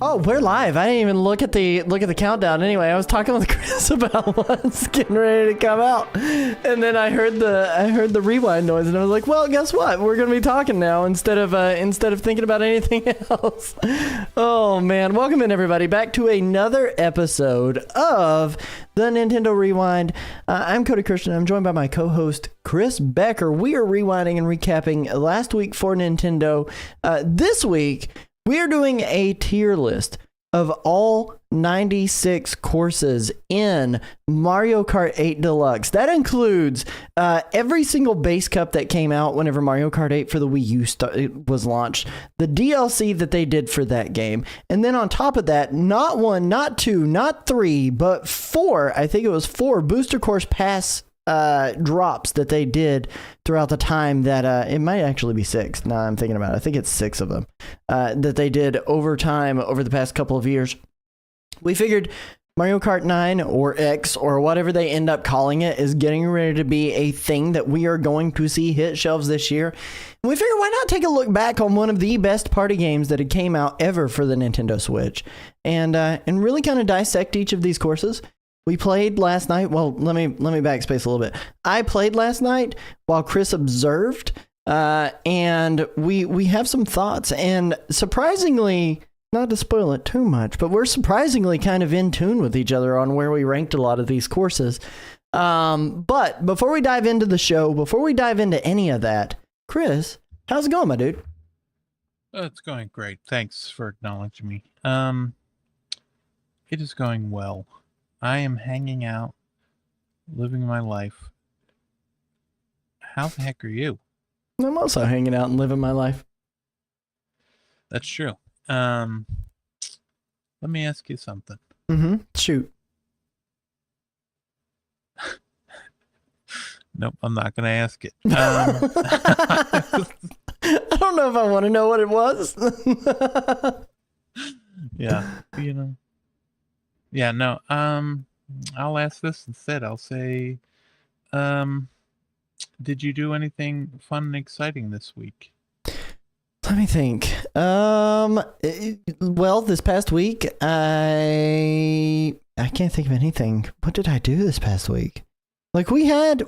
Oh, we're live. I didn't even look at the countdown. Anyway, I was talking with Chris about what's getting ready to come out, and then I heard the rewind noise, and I was like, "Well, guess what? We're gonna be talking now instead of thinking about anything else." Oh man, welcome in everybody back to another episode of the Nintendo Rewind. I'm Cody Christian. I'm joined by my co-host Chris Becker. We are rewinding and recapping last week for Nintendo. This week, we are doing a tier list of all 96 courses in Mario Kart 8 Deluxe. That includes every single base cup that came out whenever Mario Kart 8 for the Wii U was launched, the DLC that they did for that game, and then on top of that, not one, not two, not three, but four, I think it was four Booster Course Pass drops that they did throughout the time that it might actually be six. Now I'm thinking about it. I think it's six of them that they did over time over the past couple of years. We figured Mario Kart 9 or X or whatever they end up calling it is getting ready to be a thing that we are going to see hit shelves this year. And we figured why not take a look back on one of the best party games that had came out ever for the Nintendo Switch and really kind of dissect each of these courses. We played last night. Well, let me backspace a little bit. I played last night while Chris observed, and we have some thoughts. And surprisingly, not to spoil it too much, but we're surprisingly kind of in tune with each other on where we ranked a lot of these courses. But before we dive into the show, before we dive into any of that, Chris, how's it going, my dude? It's going great. Thanks for acknowledging me. It is going well. I am hanging out, living my life. How the heck are you? I'm also hanging out and living my life. That's true. Let me ask you something. Shoot. Nope, I'm not going to ask it. I don't know if I want to know what it was. Yeah, you know. Yeah, no, I'll ask this instead. I'll say, did you do anything fun and exciting this week? Let me think. Well, this past week, I can't think of anything. What did I do this past week? Like we had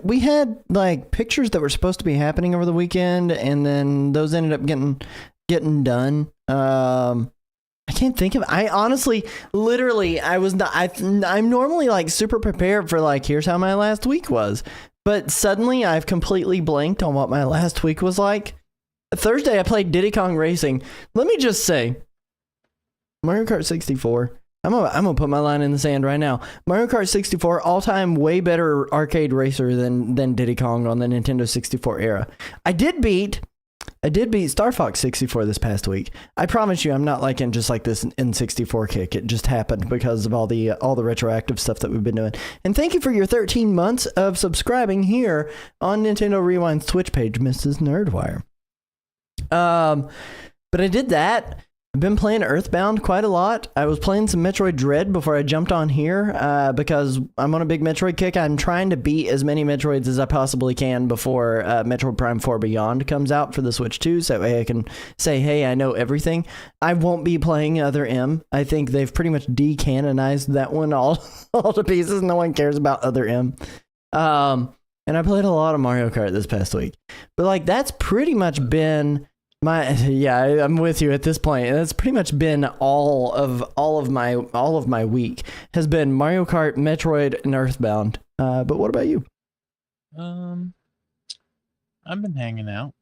like pictures that were supposed to be happening over the weekend, and then those ended up getting done. I can't think of. I honestly, literally, I was not. I'm normally like super prepared for like, here's how my last week was, but suddenly I've completely blanked on what my last week was like. Thursday I played Diddy Kong Racing. Let me just say, Mario Kart 64. I'm gonna put my line in the sand right now. Mario Kart 64, all time way better arcade racer than Diddy Kong on the Nintendo 64 era. I did beat Star Fox 64 this past week. I promise you, I'm not like in just like this N64 kick. It just happened because of all the retroactive stuff that we've been doing. And thank you for your 13 months of subscribing here on Nintendo Rewind's Twitch page, Mrs. Nerdwire. But I did that. I've been playing Earthbound quite a lot. I was playing some Metroid Dread before I jumped on here because I'm on a big Metroid kick. I'm trying to beat as many Metroids as I possibly can before Metroid Prime 4 Beyond comes out for the Switch 2, so that way I can say, hey, I know everything. I won't be playing Other M. I think they've pretty much decanonized that one all to pieces. No one cares about Other M. And I played a lot of Mario Kart this past week. But like that's pretty much been... I'm with you at this point. That's pretty much been all of my week has been Mario Kart, Metroid, and Earthbound. But what about you? I've been hanging out,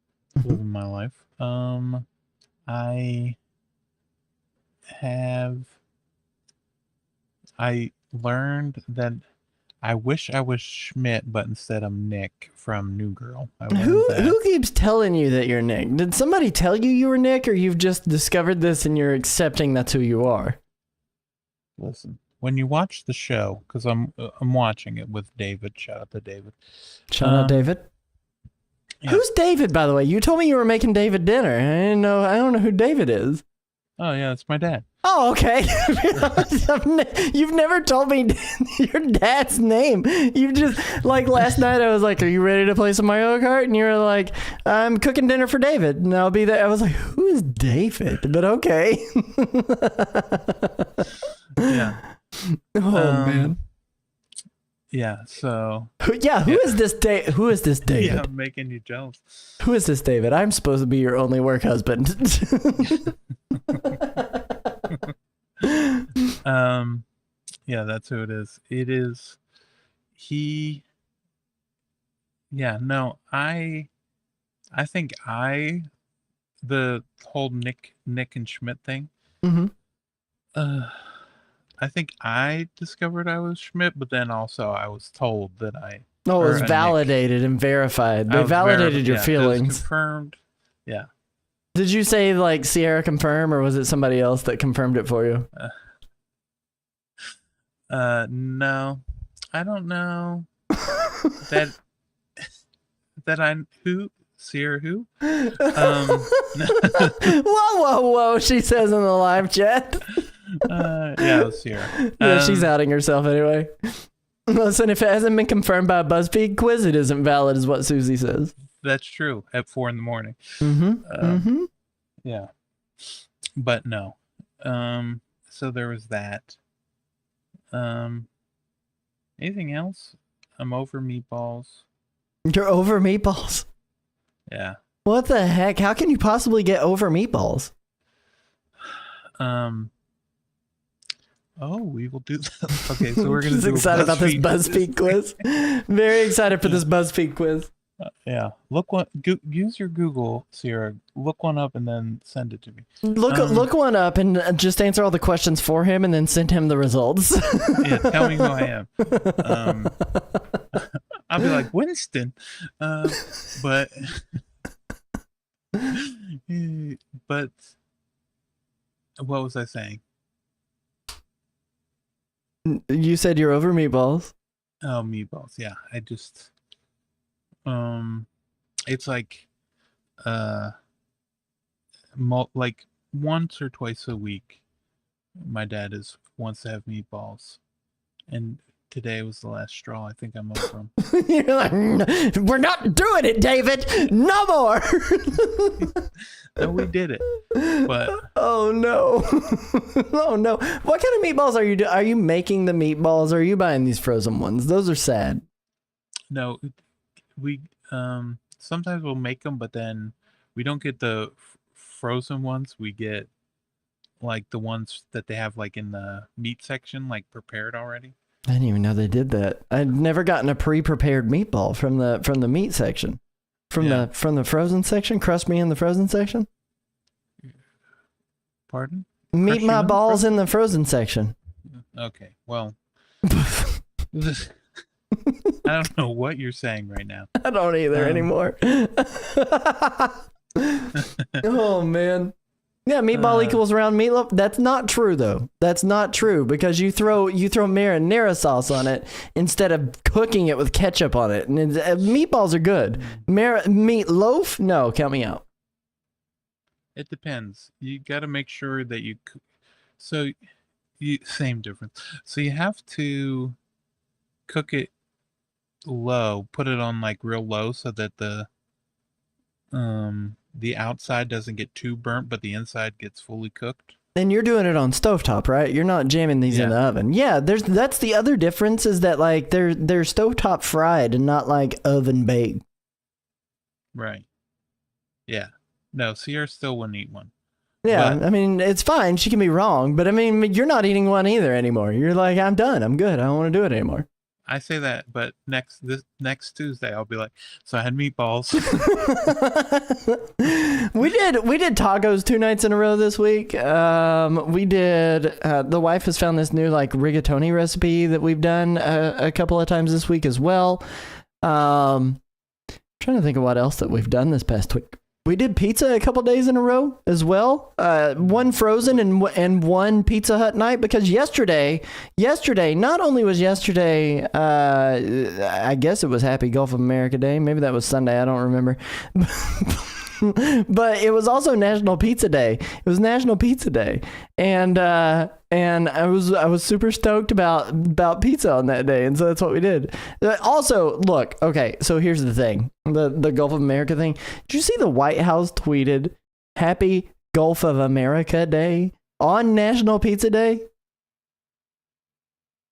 living my life. I learned that I wish I was Schmidt, but instead I'm Nick from New Girl. Who keeps telling you that you're Nick? Did somebody tell you were Nick, or you've just discovered this and you're accepting that's who you are? Listen, when you watch the show, because I'm watching it with David. Shout out to David. Shout out David. Yeah. Who's David, by the way? You told me you were making David dinner. I don't know who David is. Oh yeah, that's my dad. Oh, okay. You've never told me your dad's name. You've just, like, last night I was like, are you ready to play some Mario Kart? And you were like, I'm cooking dinner for David, and I'll be there. I was like, who is David? But okay. Yeah. Oh, man. Yeah, so... Who is this Who is this David? Yeah, I'm making you jealous. Who is this David? I'm supposed to be your only work husband. Yeah, that's who it is. It is... He... Yeah, no, I think the whole Nick and Schmidt thing, Mm-hmm. I think I discovered I was Schmidt, but then also I was told that I... Oh, it was or a validated and verified. They validated your It was feelings. confirmed. Yeah. Did you say, like, Sierra confirm, or was it somebody else that confirmed it for you? No, I don't know. that who? Sierra who? Whoa, she says in the live chat. Yeah, it was Sierra. Yeah, she's outing herself anyway. Listen, if it hasn't been confirmed by a BuzzFeed quiz, it isn't valid, is what Susie says. That's true. At 4 a.m. Mm-hmm. Yeah. But no. So there was that. Anything else? I'm over meatballs. You're over meatballs? Yeah. What the heck? How can you possibly get over meatballs? Oh, we will do that. Okay, so we're gonna. Just excited about this BuzzFeed quiz. Very excited for this BuzzFeed quiz. Yeah, use your Google, Sierra. Look one up and then send it to me. Look one up and just answer all the questions for him, and then send him the results. Yeah, tell me who I am. I'll be like Winston, but what was I saying? You said you're over meatballs. Oh, meatballs. Yeah, I just it's like like once or twice a week my dad wants to have meatballs, and today was the last straw. I think I'm over them. You're like, we're not doing it, David. No more. No, we did it. But oh no. Oh no. What kind of meatballs are you doing? Are you making the meatballs, or are you buying these frozen ones? Those are sad. No, we sometimes we'll make them, but then we don't get the frozen ones. We get like the ones that they have like in the meat section, like prepared already. I didn't even know they did that. I'd never gotten a pre-prepared meatball from the meat section. From the frozen section? Crust me in the frozen section? Pardon? Meet my balls in the frozen section. Okay, well. I don't know what you're saying right now. I don't either anymore. Oh, man. Yeah, meatball equals round meatloaf. That's not true, though. That's not true, because you throw marinara sauce on it instead of cooking it with ketchup on it. And meatballs are good. Meatloaf? No, count me out. It depends. You got to make sure that you... same difference. So you have to cook it low. Put it on like real low so that the outside doesn't get too burnt, but the inside gets fully cooked. And you're doing it on stovetop, right? You're not jamming these in the oven. Yeah, that's the other difference, is that like they're stovetop fried and not like oven baked. Right. Yeah. No, Sierra still wouldn't eat one. Yeah, but, I mean, it's fine. She can be wrong, but I mean, you're not eating one either anymore. You're like, I'm done. I'm good. I don't want to do it anymore. I say that, but next Tuesday I'll be like, so I had meatballs. We did tacos 2 nights in a row this week. We did. The wife has found this new like rigatoni recipe that we've done a couple of times this week as well. Trying to think of what else that we've done this past week. We did pizza a couple days in a row as well. One frozen and one Pizza Hut night, because yesterday, not only was yesterday, I guess it was Happy Gulf of America Day. Maybe that was Sunday. I don't remember. But it was also National Pizza Day. It was National Pizza Day, and I was super stoked about pizza on that day, and so that's what we did. Also, look, okay, so here's the thing, the Gulf of America thing. Did you see the White House tweeted Happy Gulf of America Day on National Pizza Day?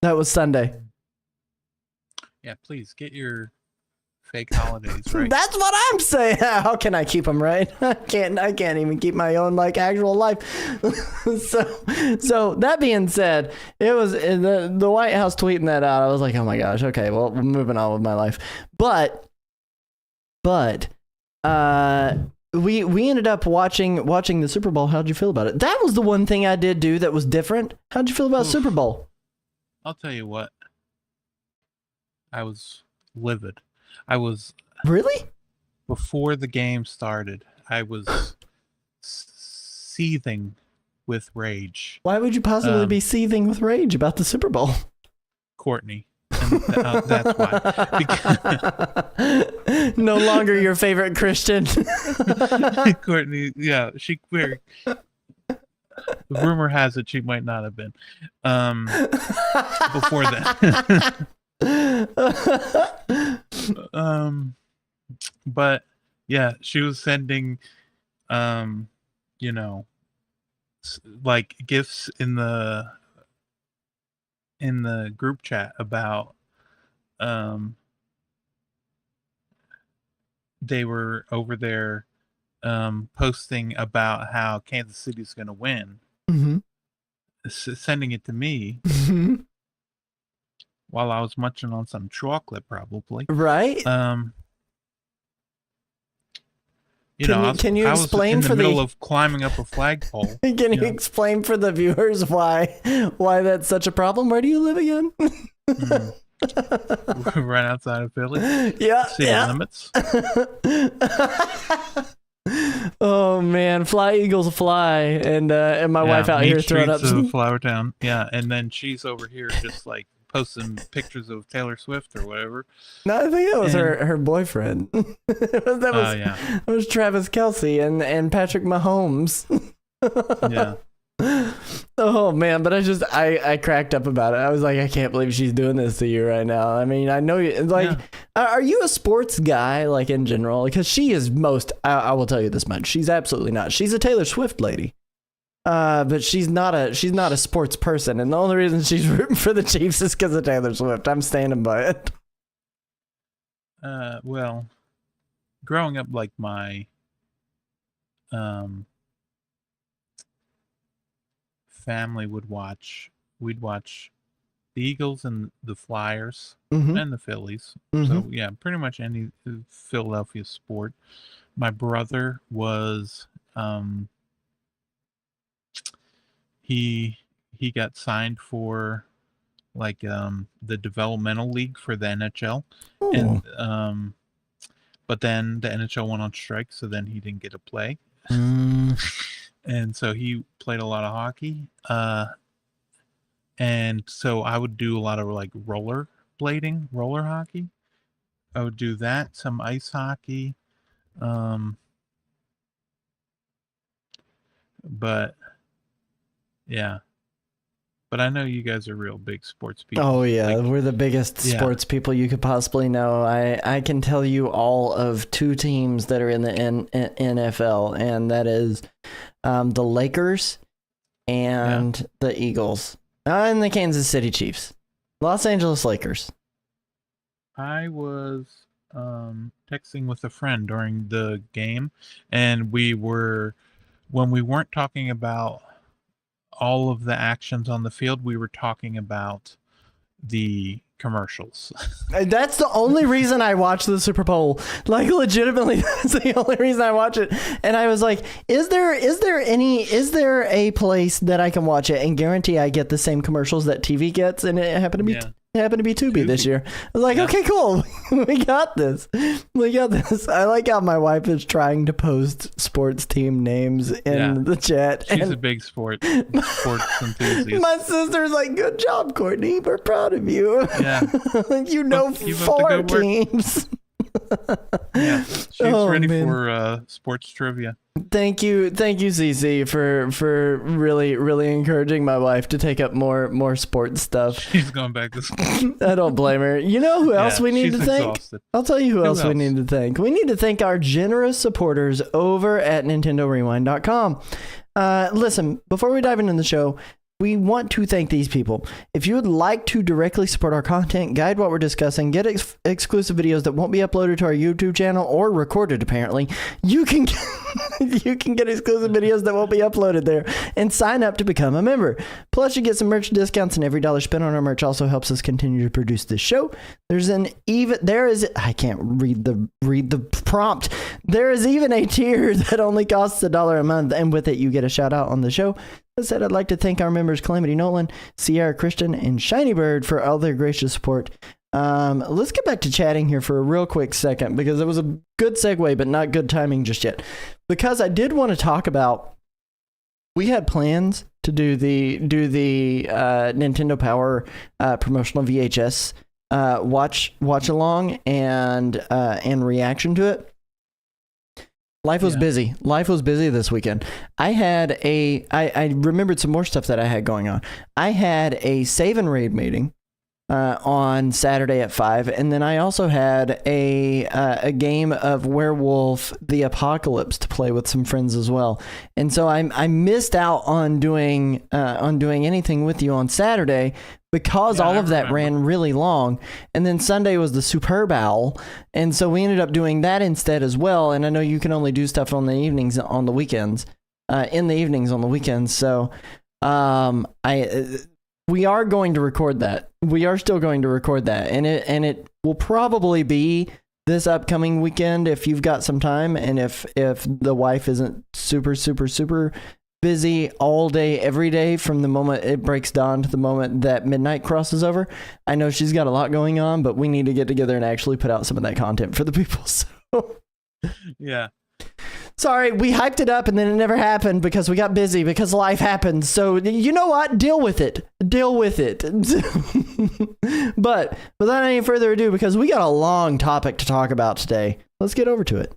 That was Sunday. Yeah, please get your fake holidays right. That's what I'm saying. How can I keep them right? I can't even keep my own like actual life. So that being said, it was the White House tweeting that out. I was like, oh my gosh. Okay, well, we're moving on with my life. But we ended up watching the Super Bowl. How'd you feel about it? That was the one thing I did do that was different. How'd you feel about Super Bowl? I'll tell you what. I was livid. I was really before the game started. I was seething with rage. Why would you possibly be seething with rage about the Super Bowl? Courtney. And that's why. No longer your favorite Christian. Courtney, yeah, the rumor has it she might not have been. Before that. But yeah, she was sending like gifts in the group chat about they were over there posting about how Kansas City's going to win. Mm-hmm. Sending it to me. Mm-hmm. While I was munching on some chocolate, probably. Right. Can you explain for the middle of climbing up a flagpole? Can you explain for the viewers why that's such a problem? Where do you live again? Right outside of Philly. Yeah. City limits. Oh man, fly Eagles fly, and my wife out here throwing up some Flower Town. Yeah, and then she's over here just like posting pictures of Taylor Swift or whatever. No, I think that was her boyfriend. that was Travis Kelce and Patrick Mahomes. Yeah. Oh man, but I cracked up about it. I was like, I can't believe she's doing this to you right now. I mean, I know you like. Yeah. Are you a sports guy like in general? Because she is most. I will tell you this much: she's absolutely not. She's a Taylor Swift lady. But she's not a sports person, and the only reason she's rooting for the Chiefs is because of Taylor Swift. I'm standing by it. Well, growing up, like my family we'd watch the Eagles and the Flyers and the Phillies. So yeah, pretty much any Philadelphia sport. My brother was he got signed for like the developmental league for the NHL. Ooh. And but then the NHL went on strike, so then he didn't get to play. And so he played a lot of hockey. And so I would do a lot of like roller hockey. I would do that, some ice hockey. But yeah. But I know you guys are real big sports people. Oh yeah, like, we're the biggest sports people you could possibly know. I can tell you all of two teams that are in the NFL, and that is the Lakers and the Eagles, and the Kansas City Chiefs. Los Angeles Lakers. I was texting with a friend during the game, and when we weren't talking about all of the actions on the field, we were talking about the commercials. That's the only reason I watch the Super Bowl. Like legitimately, that's the only reason I watch it. And I was like, is there a place that I can watch it and guarantee I get the same commercials that TV gets? And it happened to be It happened to be Tubi this year. I was like, okay, cool. We got this. I like how my wife is trying to post sports team names in the chat. She's a big sports enthusiast. My sister's like, good job, Courtney. We're proud of you. Yeah. You know, 4 teams. Yeah, she's ready for sports trivia. Thank you, CC, for really encouraging my wife to take up more sports stuff. She's going back to school. I don't blame her. You know who else we need to thank? Exhausted. I'll tell you who else we need to thank. We need to thank our generous supporters over at NintendoRewind.com. Listen, before we dive into the show, we want to thank these people. If you would like to directly support our content, guide what we're discussing, get exclusive videos that won't be uploaded to our YouTube channel or recorded, apparently, you can get exclusive videos that won't be uploaded there and sign up to become a member. Plus, you get some merch discounts, and every dollar spent on our merch also helps us continue to produce this show. I can't read the prompt. There is even a tier that only costs $1 a month, and with it, you get a shout out on the show. That said, I'd like to thank our members Calamity Nolan, Sierra Christian, and Shiny Bird for all their gracious support. Let's get back to chatting here for a real quick second, because it was a good segue, but not good timing just yet. Because I did want to talk about, we had plans to do the Nintendo Power promotional VHS watch along and reaction to it. Life was busy. Life was busy this weekend. I remembered some more stuff that I had going on. I had a save and raid meeting on Saturday at 5, and then I also had a game of Werewolf the Apocalypse to play with some friends as well. And so I missed out on doing anything with you on Saturday because all of that ran really long. And then Sunday was the Superb Owl, and so we ended up doing that instead as well. And I know you can only do stuff on the evenings on the weekends, in the evenings on the weekends. So we are going to record that. We are still going to record that, and it will probably be this upcoming weekend if you've got some time, and if the wife isn't super busy all day every day from the moment it breaks dawn to the moment that midnight crosses over. I know she's got a lot going on, but we need to get together and actually put out some of that content for the people. So yeah. Sorry, we hyped it up and then it never happened because we got busy, because life happens. So you know what? Deal with it. But without any further ado, because we got a long topic to talk about today, let's get over to it.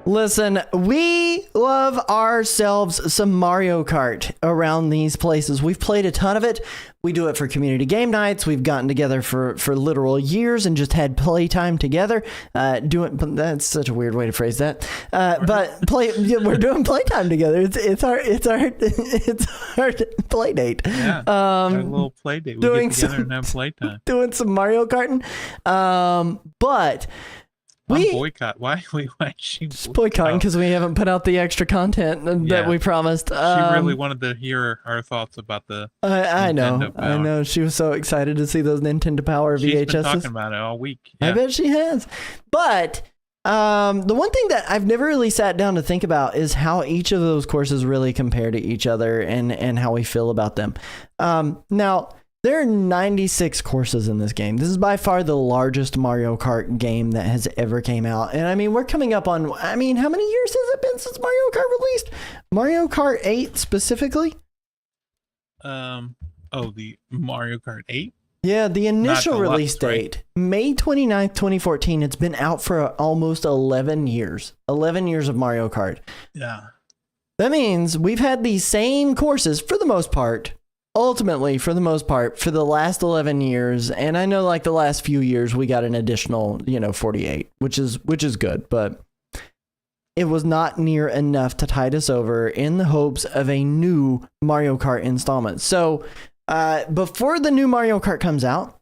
Listen, we love ourselves some Mario Kart around these places. We've played a ton of it. We do it for community game nights. We've gotten together for literal years and just had playtime together. That's such a weird way to phrase that. But we're doing playtime together. It's our play date. Yeah, our little play date. We get together and have playtime. Doing some Mario Karting. But boycott. Why she boycotting? Because we haven't put out the extra content that we promised. She really wanted to hear our thoughts about the. I know. She was so excited to see those Nintendo Power VHSs. She's been talking about it all week. Yeah. I bet she has. But the one thing that I've never really sat down to think about is how each of those courses really compare to each other and how we feel about them. Now, there are 96 courses in this game. This is by far the largest Mario Kart game that has ever came out. And I mean, we're coming up on, how many years has it been since Mario Kart released? Mario Kart 8 specifically? The Mario Kart 8? Yeah, the initial release date, May 29th, 2014. It's been out for almost 11 years. 11 years of Mario Kart. Yeah. That means we've had these same courses for the most part. Ultimately, for the most part, for the last 11 years, and I know like the last few years, we got an additional, 48, which is good, but it was not near enough to tide us over in the hopes of a new Mario Kart installment. So before the new Mario Kart comes out,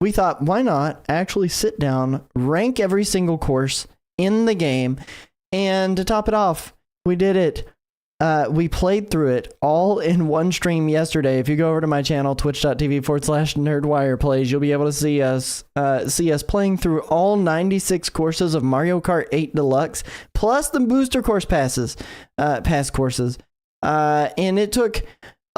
we thought, why not actually sit down, rank every single course in the game, and to top it off, we did it. We played through it all in one stream yesterday. If you go over to my channel, twitch.tv/nerdwireplays, you'll be able to see us playing through all 96 courses of Mario Kart 8 Deluxe, plus the booster course pass courses. And it took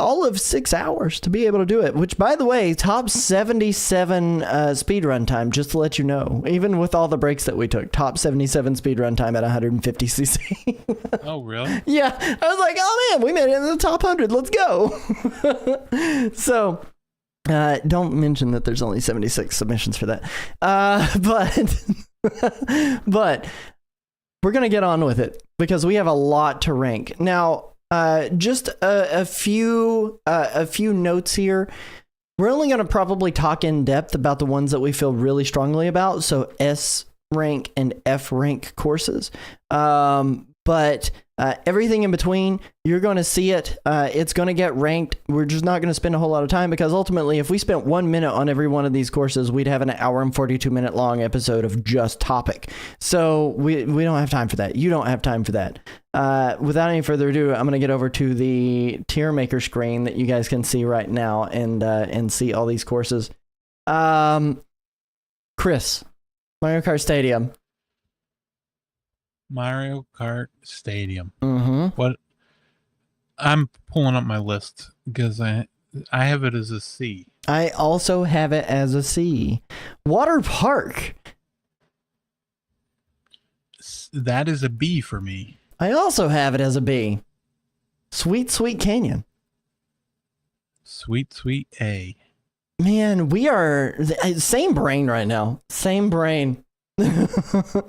all of 6 hours to be able to do it, which, by the way, top 77 speedrun time, just to let you know. Even with all the breaks that we took, top 77 speedrun time at 150cc. Oh, really? Yeah. I was like, oh, man, we made it in the top 100. Let's go. So... don't mention that there's only 76 submissions for that. But we're going to get on with it because we have a lot to rank. Now, just a few notes here. We're only going to probably talk in depth about the ones that we feel really strongly about. So S rank and F rank courses. But everything in between, you're going to see it. It's going to get ranked. We're just not going to spend a whole lot of time because ultimately, if we spent 1 minute on every one of these courses, we'd have an hour and 42-minute long episode of just topic. So we don't have time for that. You don't have time for that. Without any further ado, I'm going to get over to the tier maker screen that you guys can see right now and see all these courses. Chris, Mario Kart Stadium. Mario Kart Stadium. Mm-hmm. What? I'm pulling up my list because I have it as a C. I also have it as a C. Water Park. That is a B for me. I also have it as a B. Sweet Sweet Canyon. Sweet A. Man, we are same brain right now. Same brain.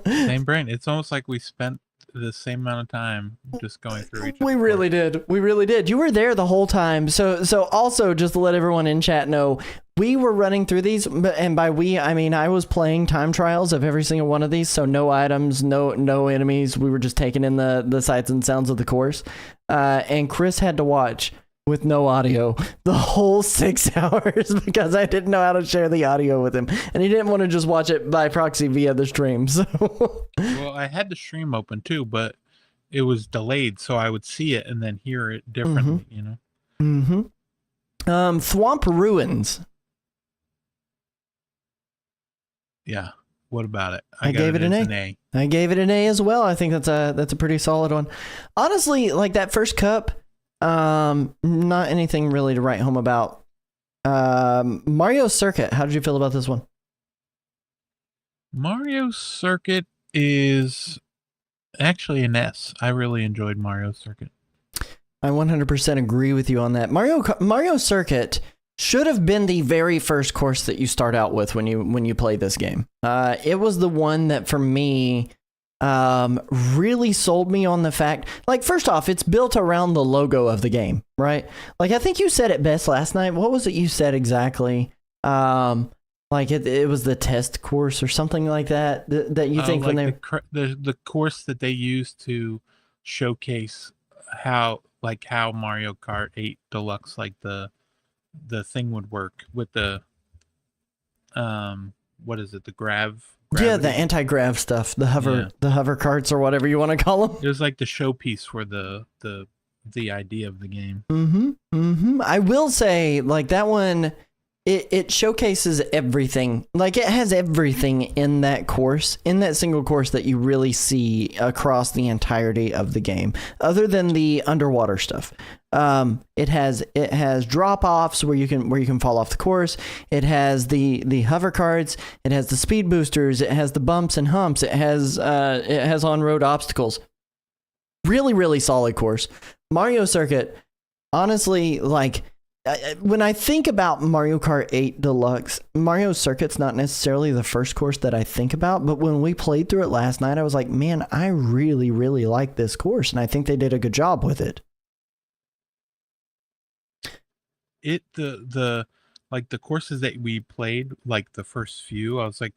Same brain. It's almost like we spent the same amount of time just going through each. We really did. We really did. You were there the whole time. So also just to let everyone in chat know, we were running through these, and by we I mean I was playing time trials of every single one of these. So no items, no enemies. We were just taking in the sights and sounds of the course. And Chris had to watch with no audio the whole 6 hours because I didn't know how to share the audio with him, and he didn't want to just watch it by proxy via the stream. So well, I had the stream open too, but it was delayed, so I would see it and then hear it differently. You know. Mm-hmm. Thwomp Ruins. Yeah. What about it? I gave it an A. I gave it an A as well. I think that's a pretty solid one. Honestly, like that first cup. Not anything really to write home about. Mario Circuit. How did you feel about this one? Mario Circuit is actually an S. I really enjoyed Mario Circuit. I 100% agree with you on that. Mario Circuit should have been the very first course that you start out with when you play this game. It was the one that for me really sold me on the fact, like, first off, it's built around the logo of the game, right? Like, I think you said it best last night. What was it you said exactly? Like it was the test course or something like that that you think like when the course that they used to showcase how Mario Kart 8 Deluxe, like the thing would work with the what is it, the gravity? Yeah, the anti-grav stuff, the hover carts or whatever you want to call them. It was like the showpiece for the idea of the game. I will say, like, that one, it showcases everything. Like, it has everything in that course, in that single course that you really see across the entirety of the game, other than the underwater stuff. It has drop-offs where you can fall off the course. It has the hover carts. It has the speed boosters. It has the bumps and humps. It has on-road obstacles. Really, really solid course. Mario Circuit, honestly, like, when I think about Mario Kart 8 Deluxe, Mario Circuit's not necessarily the first course that I think about, but when we played through it last night, I was like, man, I really, really like this course, and I think they did a good job with it. The courses that we played, like the first few, I was like,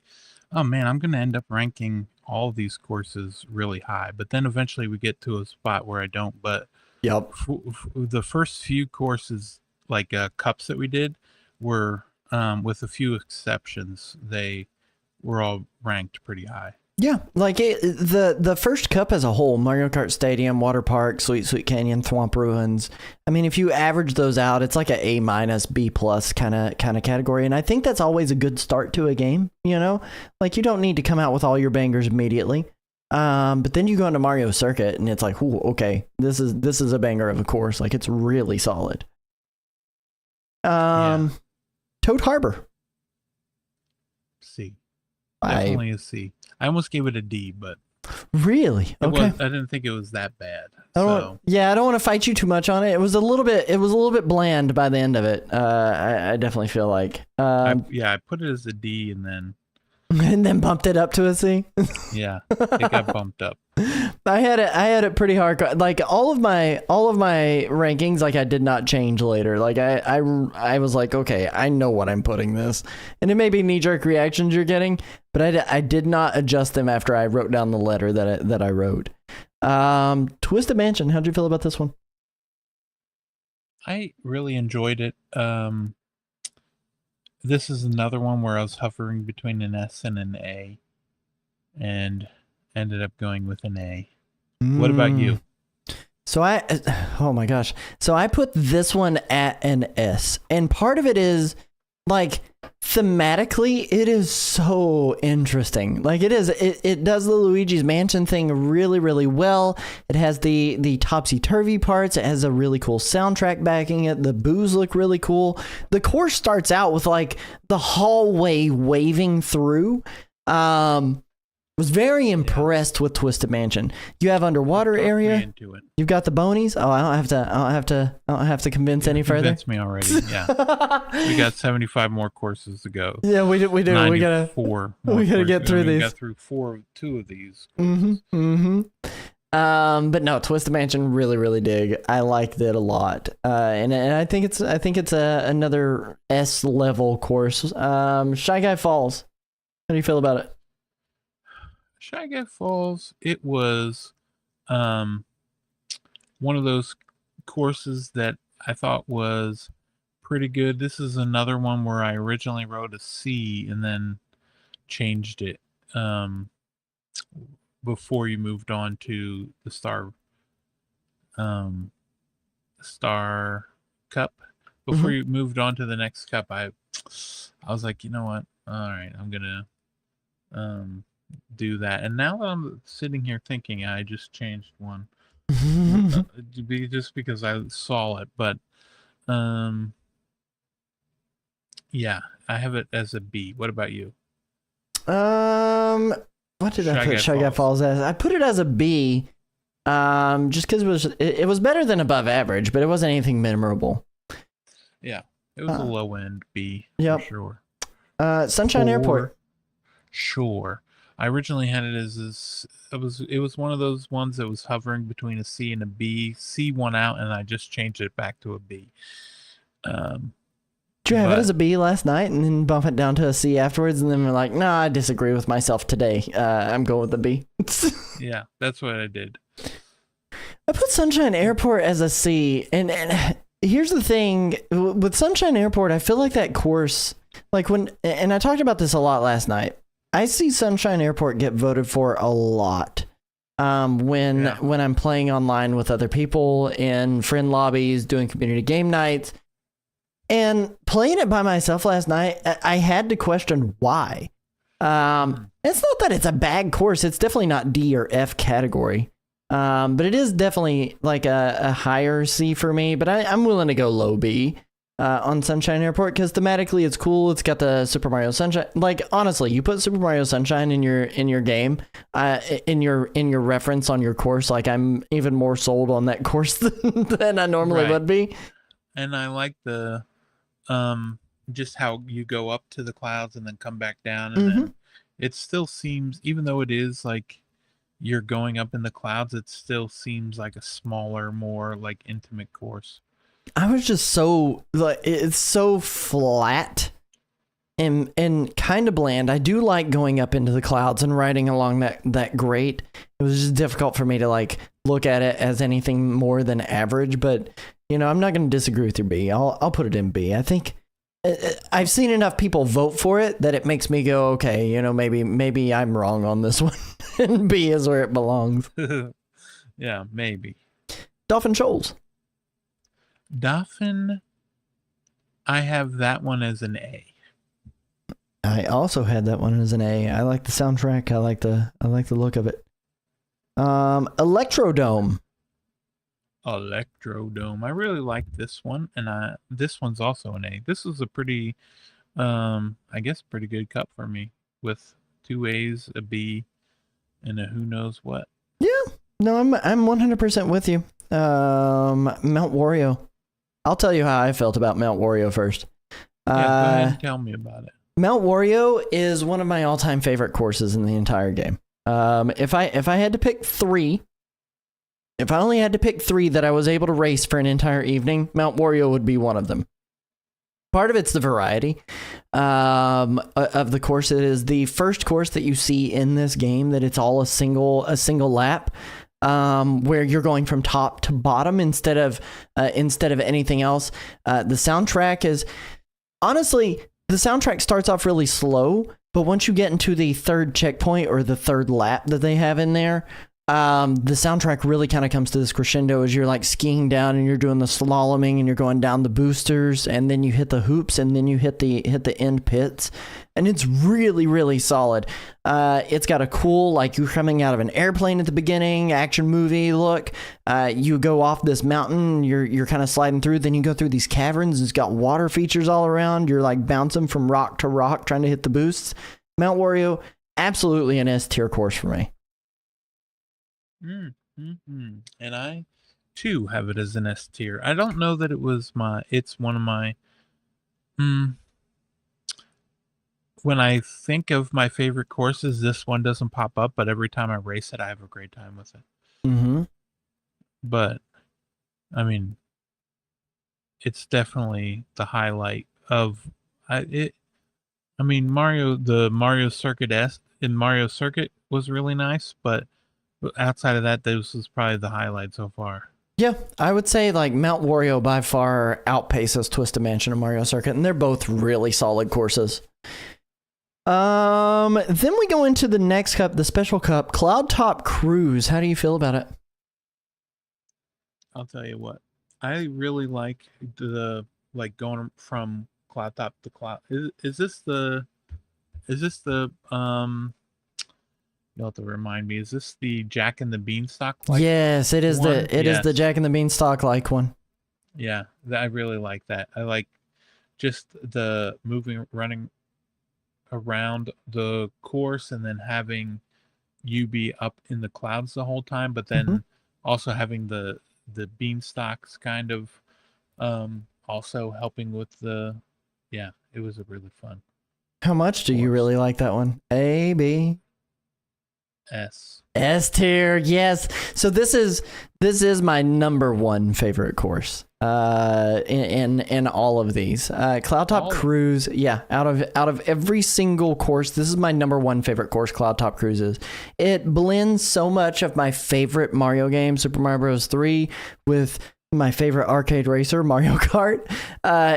oh man, I'm gonna end up ranking all these courses really high, but then eventually we get to a spot where I don't. But yep, the first few courses, like cups that we did, were with a few exceptions, they were all ranked pretty high. Yeah, like the first cup as a whole, Mario Kart Stadium, Water Park, Sweet Sweet Canyon, Thwomp Ruins. I mean, if you average those out, it's like a A-, B+ kind of category, and I think that's always a good start to a game. You know, like, you don't need to come out with all your bangers immediately. But then you go into Mario Circuit, and it's like, ooh, okay, this is a banger of a course. Like, it's really solid. Toad Harbor. C. Definitely a C. I almost gave it a D, but really okay. I didn't think it was that bad. I don't want to fight you too much on it. It was a little bit bland by the end of it. I definitely feel like. I put it as a D and then. And then bumped it up to a C. Yeah, it got bumped up. I had it pretty hard. Like all of my rankings, like I did not change later. Like I was like, okay, I know what I'm putting this, and it may be knee jerk reactions you're getting, but I did not adjust them after I wrote down the letter that I wrote. Twisted Mansion. How'd you feel about this one? I really enjoyed it. This is another one where I was hovering between an S and an A, and ended up going with an A. What about you? So oh my gosh. So I put this one at an S, and part of it is like thematically, it is so interesting. Like it does the Luigi's Mansion thing really, really well. It has the topsy-turvy parts. It has a really cool soundtrack backing it. The boos look really cool. The course starts out with like the hallway waving through. Was very impressed with Twisted Mansion. You have underwater area. You've got the bonies. Oh, I don't have to convince any further. Convinced me already. Yeah, we got 75 more courses to go. Yeah, we do. We gotta get through these. We got through two of these. But no, Twisted Mansion really, really dig. I liked it a lot. And I think it's another S level course. Shy Guy Falls. How do you feel about it? Shy Guy Falls, it was one of those courses that I thought was pretty good. This is another one where I originally wrote a C and then changed it before you moved on to the Star Cup. Before you moved on to the next cup, I was like, you know what? All right, I'm gonna do that. And now that I'm sitting here thinking, I just changed one just because I saw it. But yeah, I have it as a B. What about you? What did I put Shy Guy Falls as? I put it as a B, just because it was better than above average, but it wasn't anything memorable. Yeah, it was a low end B. Yep. For sure. Sunshine Airport. Sure. I originally had it as it was one of those ones that was hovering between a C and a B. C won out, and I just changed it back to a B. Did you have it as a B last night and then bump it down to a C afterwards, and then we're like, nah, I disagree with myself today. I'm going with the B. Yeah, that's what I did. I put Sunshine Airport as a C, and here's the thing with Sunshine Airport, I feel like that course, like and I talked about this a lot last night. I see Sunshine Airport get voted for a lot when I'm playing online with other people in friend lobbies, doing community game nights, and playing it by myself last night. I had to question why. It's not that it's a bad course. It's definitely not D or F category, but it is definitely like a higher C for me. But I'm willing to go low B. On Sunshine Airport, because thematically it's cool. It's got the Super Mario Sunshine. Like honestly, you put Super Mario Sunshine in your game, in your reference on your course. Like I'm even more sold on that course than I normally would be. And I like the just how you go up to the clouds and then come back down, and then it still seems, even though it is like you're going up in the clouds, it still seems like a smaller, more like intimate course. I was just so like, it's so flat and kind of bland. I do like going up into the clouds and riding along that grate. It was just difficult for me to like look at it as anything more than average, but you know, I'm not going to disagree with your B. I'll put it in B. I think I've seen enough people vote for it that it makes me go, okay, you know, maybe I'm wrong on this one, and B is where it belongs. Yeah, maybe. Dolphin Shoals. Dolphin, I have that one as an A. I also had that one as an A. I like the soundtrack. I like the look of it. Electrodome. Electrodome. I really like this one, and this one's also an A. This is a pretty, I guess, pretty good cup for me with 2 A's, a B, and a who knows what. Yeah, no, I'm 100% with you. Mount Wario. I'll tell you how I felt about Mount Wario first. Yeah, go ahead and tell me about it. Mount Wario is one of my all-time favorite courses in the entire game. If I had to pick three, if I only had to pick three that I was able to race for an entire evening, Mount Wario would be one of them. Part of it's the variety of the course. It is the first course that you see in this game that it's all a single lap, where you're going from top to bottom instead of anything else. The soundtrack is honestly, the soundtrack starts off really slow, but once you get into the third checkpoint or the third lap that they have in there, the soundtrack really kind of comes to this crescendo as you're like skiing down and you're doing the slaloming and you're going down the boosters and then you hit the hoops and then you hit the end pits, and it's really, really solid. It's got a cool, like, you're coming out of an airplane at the beginning, action movie look. You go off this mountain, you're kind of sliding through, then you go through these caverns. It's got water features all around. You're like bouncing from rock to rock trying to hit the boosts. Mount Wario, absolutely an S tier course for me. And I too have it as an S tier. I don't know that it's one of my when I think of my favorite courses, this one doesn't pop up, but every time I race it, I have a great time with it. But I mean, it's definitely the highlight of it. I mean, the Mario Circuit was really nice, but outside of that, this is probably the highlight so far. Yeah, I would say like Mount Wario by far outpaces Twisted Mansion and Mario Circuit, and they're both really solid courses. Then we go into the next cup, the special cup, Cloud Top Cruise. How do you feel about it? I'll tell you what, I really like going from cloud top to cloud. Is this the you'll have to remind me. Is this the Jack and the Beanstalk? Yes, it is. One? It is the Jack and the Beanstalk like one. Yeah, I really like that. I like just the running around the course, and then having you be up in the clouds the whole time, but then also having the beanstalks kind of also helping with it was a really fun. How much do you really like that one? A, B? S tier, yes. So this is my number one favorite course in all of these. Cloud Top Cruise, yeah, out of every single course, this is my number one favorite course. Cloud Top Cruise is. It blends so much of my favorite Mario game, Super Mario Bros. 3, with my favorite arcade racer, Mario Kart,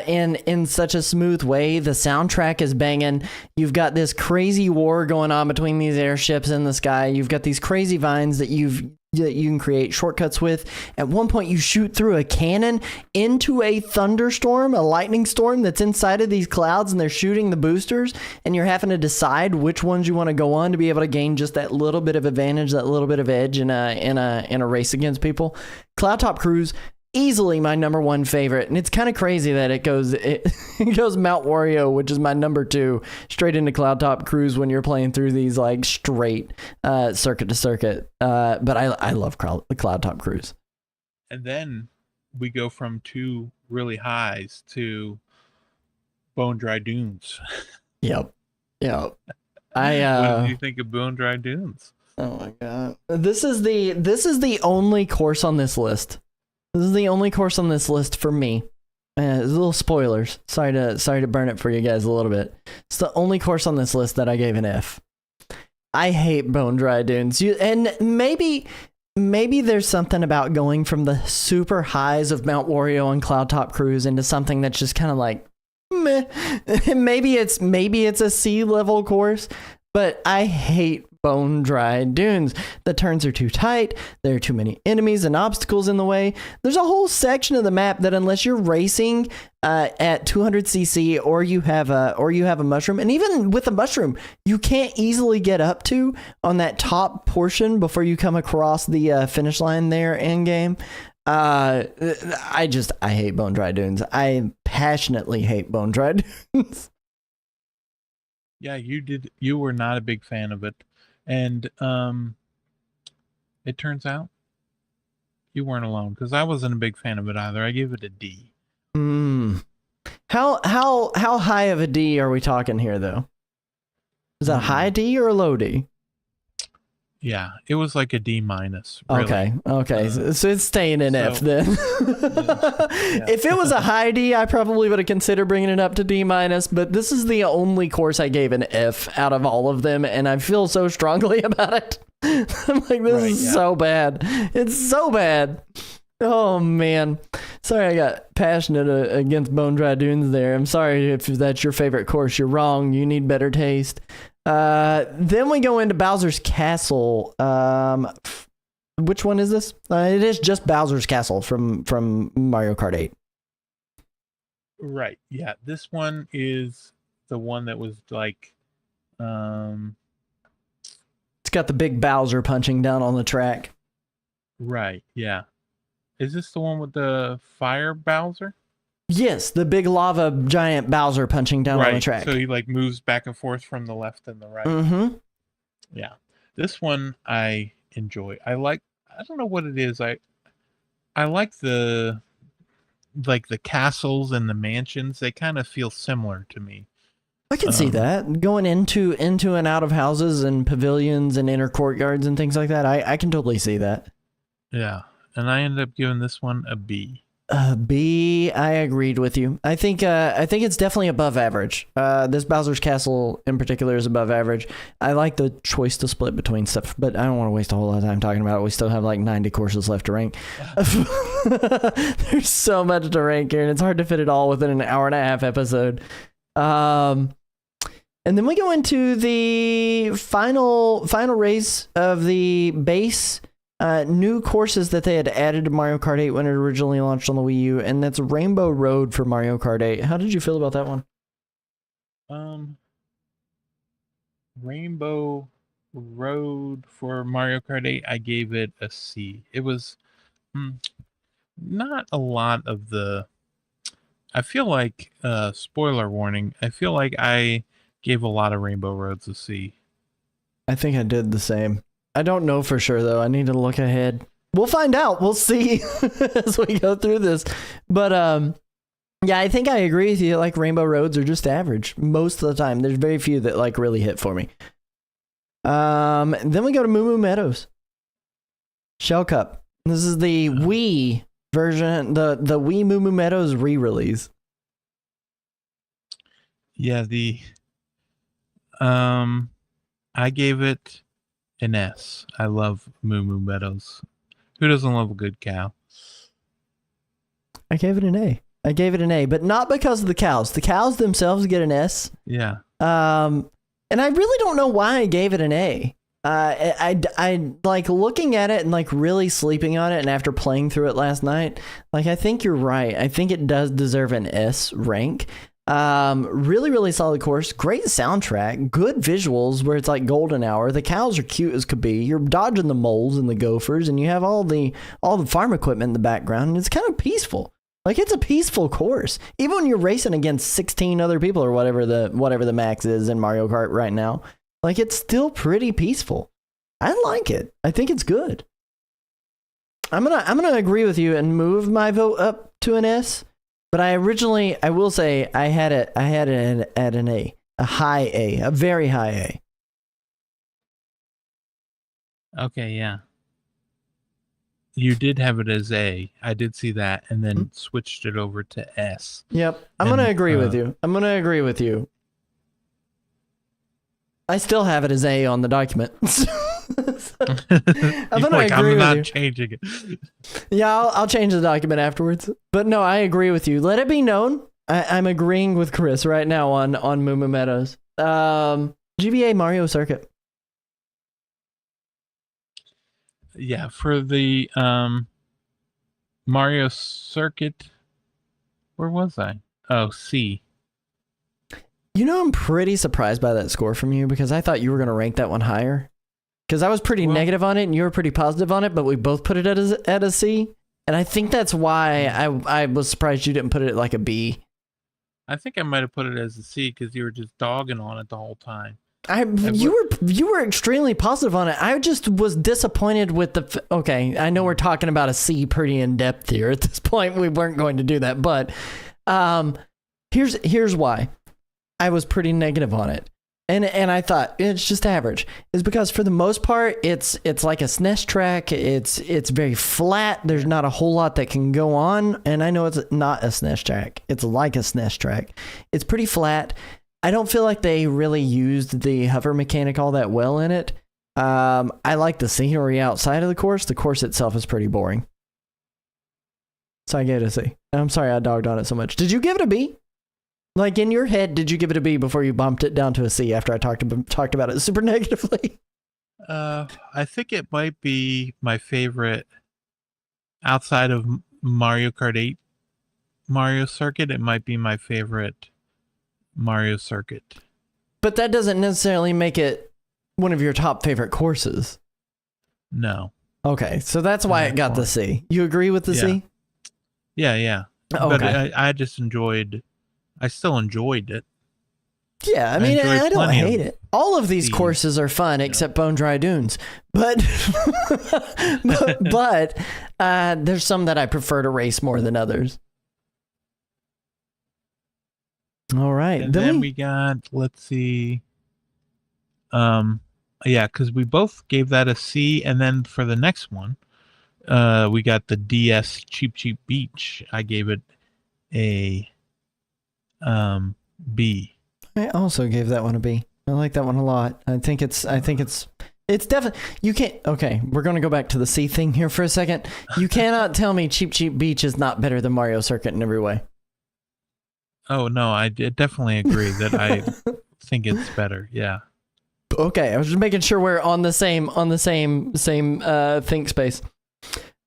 in such a smooth way. The soundtrack is banging. You've got this crazy war going on between these airships in the sky. You've got these crazy vines that you can create shortcuts with. At one point, you shoot through a cannon into a thunderstorm, a lightning storm that's inside of these clouds, and they're shooting the boosters, and you're having to decide which ones you want to go on to be able to gain just that little bit of advantage, that little bit of edge in a race against people. Cloud Top Cruise, easily my number one favorite, and it's kind of crazy that it goes Mount Wario, which is my number two, straight into Cloud Top Cruise when you're playing through these like straight circuit to circuit. But I love Cloud Top Cruise. And then we go from two really highs to Bone Dry Dunes. Yep. What did you think of Bone Dry Dunes? Oh my god, this is the only course on this list. This is the only course on this list for me. Little spoilers. Sorry to burn it for you guys a little bit. It's the only course on this list that I gave an F. I hate Bone Dry Dunes. And maybe there's something about going from the super highs of Mount Wario and Cloud Top Cruise into something that's just kind of like meh. maybe it's a C level course, but I hate Bone Dry Dunes. The turns are too tight. There are too many enemies and obstacles in the way. There's a whole section of the map that unless you're racing at 200cc or you have a mushroom, and even with a mushroom, you can't easily get up to on that top portion before you come across the finish line there in game. I hate Bone Dry Dunes. I passionately hate Bone Dry Dunes. Yeah, you were not a big fan of it. And it turns out you weren't alone, because I wasn't a big fan of it either. I gave it a D. How high of a D are we talking here though? Is that a high D or a low D? Yeah, it was like a D minus. Really. Okay. So it's staying in F then. Yeah. If it was a high D, I probably would have considered bringing it up to D minus. But this is the only course I gave an F out of all of them, and I feel so strongly about it. I'm like, this is so bad. It's so bad. Oh man, sorry I got passionate against Bone Dry Dunes there. I'm sorry if that's your favorite course. You're wrong. You need better taste. Then we go into Bowser's Castle. Which one is this? It is just Bowser's Castle from Mario Kart 8. Right. Yeah. This one is the one that was like, it's got the big Bowser punching down on the track. Right. Yeah. Is this the one with the fire Bowser? Yes, the big lava giant Bowser punching down on the track. So he like moves back and forth from the left and the right. Mm-hmm. Yeah. This one I enjoy. I don't know what it is. I like the castles and the mansions. They kind of feel similar to me. I can see that. Going into and out of houses and pavilions and inner courtyards and things like that. I can totally see that. Yeah. And I ended up giving this one a B. B, I agreed with you. I think it's definitely above average. This Bowser's Castle in particular is above average. I like the choice to split between stuff, but I don't want to waste a whole lot of time talking about it. We still have like 90 courses left to rank. There's so much to rank here, and it's hard to fit it all within an hour and a half episode. And then we go into the final race of the base new courses that they had added to Mario Kart 8 when it originally launched on the Wii U, and that's Rainbow Road for Mario Kart 8. How did you feel about that one? Rainbow Road for Mario Kart 8, I gave it a C. It was not a lot of the... I feel like, spoiler warning, I feel like I gave a lot of Rainbow Roads a C. I think I did the same. I don't know for sure, though. I need to look ahead. We'll find out. We'll see as we go through this. But, yeah, I think I agree with you. Like, Rainbow Roads are just average most of the time. There's very few that, like, really hit for me. Then we go to Moo Moo Meadows. Shell Cup. This is the Wii version, the Wii Moo Moo Meadows re-release. Yeah, I gave it an S. I love Moo Moo Meadows. Who doesn't love a good cow? I gave it an A, but not because of the cows. The cows themselves get an S. Yeah. And I really don't know why I gave it an A. I like looking at it and like really sleeping on it, and after playing through it last night, like I think you're right. I think it does deserve an S rank. Really, really solid course. Great soundtrack. Good visuals where it's like golden hour. The cows are cute as could be. You're dodging the moles and the gophers, and you have all the farm equipment in the background, and it's kind of peaceful. Like, it's a peaceful course. Even when you're racing against 16 other people or whatever the max is in Mario Kart right now, like, it's still pretty peaceful. I like it. I think it's good. I'm gonna agree with you and move my vote up to an S. But I will say I had it at an A, a high A, a very high A. Okay, yeah. You did have it as A. I did see that, and then switched it over to S. Yep. I'm going to agree with you. I still have it as A on the document. I'm not changing it. Yeah, I'll change the document afterwards. But no, I agree with you. Let it be known. I'm agreeing with Chris right now on Moo Moo Meadows. GBA Mario Circuit. Yeah, for the Mario Circuit, where was I? Oh, C. You know, I'm pretty surprised by that score from you because I thought you were going to rank that one higher. Because I was pretty negative on it and you were pretty positive on it, but we both put it at a C. And I think that's why I was surprised you didn't put it at like a B. I think I might have put it as a C because you were just dogging on it the whole time. You were extremely positive on it. I just was disappointed with the. Okay, I know we're talking about a C pretty in depth here. At this point, we weren't going to do that, but here's why I was pretty negative on it, and I thought it's just average. Is because for the most part, it's like a SNES track. It's very flat. There's not a whole lot that can go on, and I know it's not a SNES track. It's like a SNES track. It's pretty flat. I don't feel like they really used the hover mechanic all that well in it. I like the scenery outside of the course. The course itself is pretty boring. So I gave it a C. I'm sorry I dogged on it so much. Did you give it a B? Like in your head, did you give it a B before you bumped it down to a C after I talked about it super negatively? I think it might be my favorite outside of Mario Kart 8 Mario Circuit. It might be my favorite Mario Circuit. But that doesn't necessarily make it one of your top favorite courses. No. Okay, so that's why it got the C. You agree with the C? Yeah. Okay. But I still enjoyed it. Yeah, I mean, I don't hate it. All of these courses are fun except Bone Dry Dunes. But but there's some that I prefer to race more than others. All right. And then we got, let's see. Because we both gave that a C. And then for the next one, we got the DS Cheap Cheap Beach. I gave it a B. I also gave that one a B. I like that one a lot. I think it's definitely, you can't, okay, we're going to go back to the C thing here for a second. You cannot tell me Cheap Cheap Beach is not better than Mario Circuit in every way. Oh, no, I definitely agree that I think it's better. Yeah. Okay, I was just making sure we're on the same think space.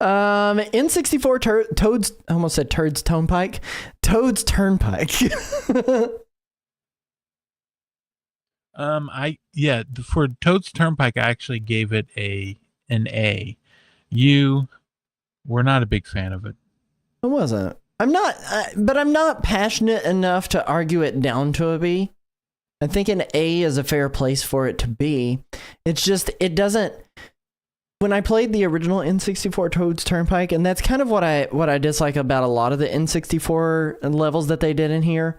N64 Toad's, I almost said Toad's Turnpike. Toad's Turnpike. For Toad's Turnpike, I actually gave it an A. You were not a big fan of it. I wasn't. I'm not, but I'm not passionate enough to argue it down to a B. I think an A is a fair place for it to be. It's just, it doesn't. When I played the original N64 Toad's Turnpike, and that's kind of what I dislike about a lot of the N64 levels that they did in here.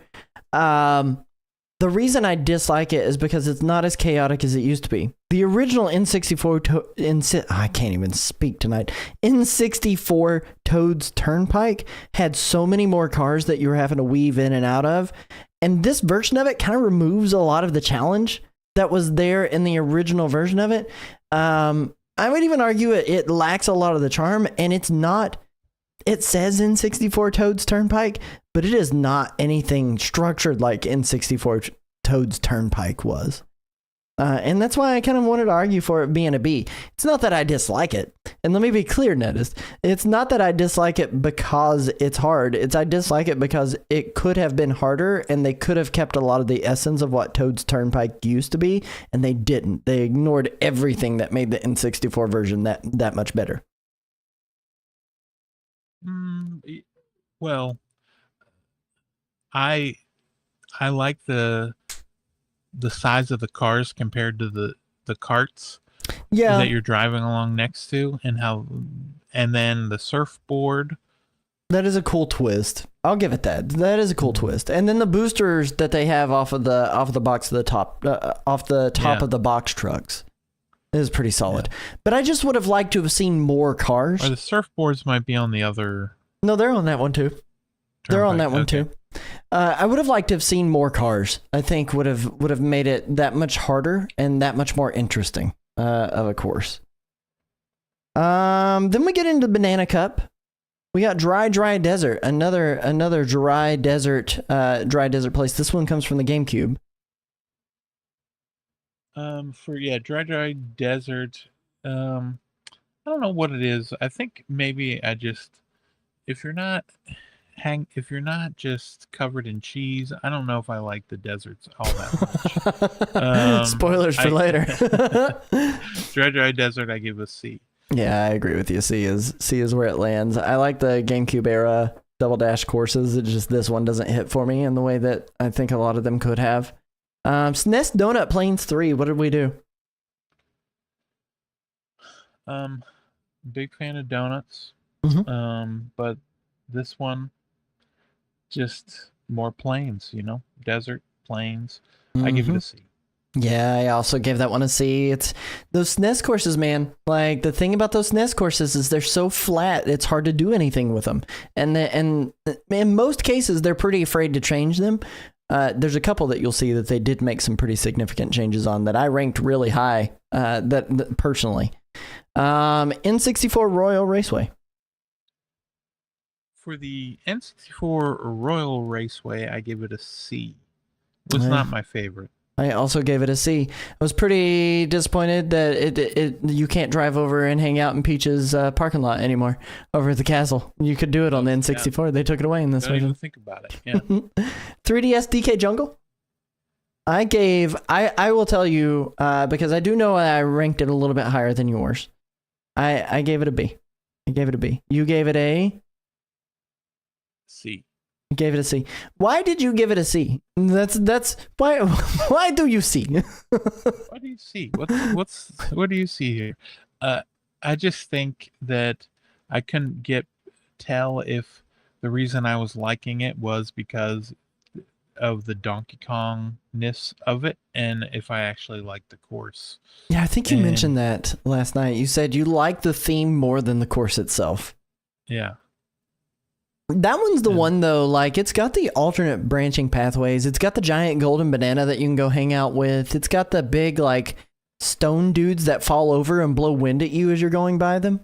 The reason I dislike it is because it's not as chaotic as it used to be. The original N64 I can't even speak tonight. N64 Toad's Turnpike had so many more cars that you were having to weave in and out of. And this version of it kind of removes a lot of the challenge that was there in the original version of it. I would even argue it lacks a lot of the charm, and it's not. It says N64 Toad's Turnpike, but it is not anything structured like N64 Toad's Turnpike was. And that's why I kind of wanted to argue for it being a B. It's not that I dislike it. And let me be clear, Nedis. It's not that I dislike it because it's hard. I dislike it because it could have been harder, and they could have kept a lot of the essence of what Toad's Turnpike used to be, and they didn't. They ignored everything that made the N64 version that much better. Well, I like the size of the cars compared to the carts that you're driving along next to, and then the surfboard. That is a cool twist. I'll give it that. That is a cool twist. And then the boosters that they have off the box of the top of the box trucks is pretty solid. Yeah. But I just would have liked to have seen more cars. Or the surfboards might be on the other. No, they're on that one too. They're on that one too. I would have liked to have seen more cars. I think would have made it that much harder and that much more interesting of a course. Then we get into Banana Cup. We got Dry Desert, another dry desert place. This one comes from the GameCube. Dry desert. I don't know what it is. I think maybe if you're not just covered in cheese, I don't know if I like the deserts all that much. Spoilers for later. Dry desert, I give a C. Yeah, I agree with you. C is where it lands. I like the GameCube era Double Dash courses. It's just this one doesn't hit for me in the way that I think a lot of them could have. SNES Donut Plains 3. What did we do? Big fan of donuts. But this one, just more plains, desert plains. I give it a C. Yeah, I also gave that one a C. It's those SNES courses, man. Like the thing about those SNES courses is they're so flat, it's hard to do anything with them. And in most cases, they're pretty afraid to change them. There's a couple that you'll see that they did make some pretty significant changes on that I ranked really high. That personally, N64 Royal Raceway. For the N64 Royal Raceway, I give it a C. It was not my favorite. I also gave it a C. I was pretty disappointed that you can't drive over and hang out in Peach's parking lot anymore over at the castle. You could do it on the N64. Yeah. They took it away in this version. Don't even think about it. Yeah. 3DS DK Jungle. I will tell you because I do know I ranked it a little bit higher than yours. I gave it a B. I gave it a B. You gave it a C. You gave it a C. Why did you give it a C? That's why. Why do you C? What do you see? What do you see here? I just think that I couldn't tell if the reason I was liking it was because of the Donkey Kong-ness of it, and if I actually liked the course. Yeah, I think you mentioned that last night. You said you like the theme more than the course itself. Yeah. That one's the one, though, like, it's got the alternate branching pathways. It's got the giant golden banana that you can go hang out with. It's got the big, like, stone dudes that fall over and blow wind at you as you're going by them.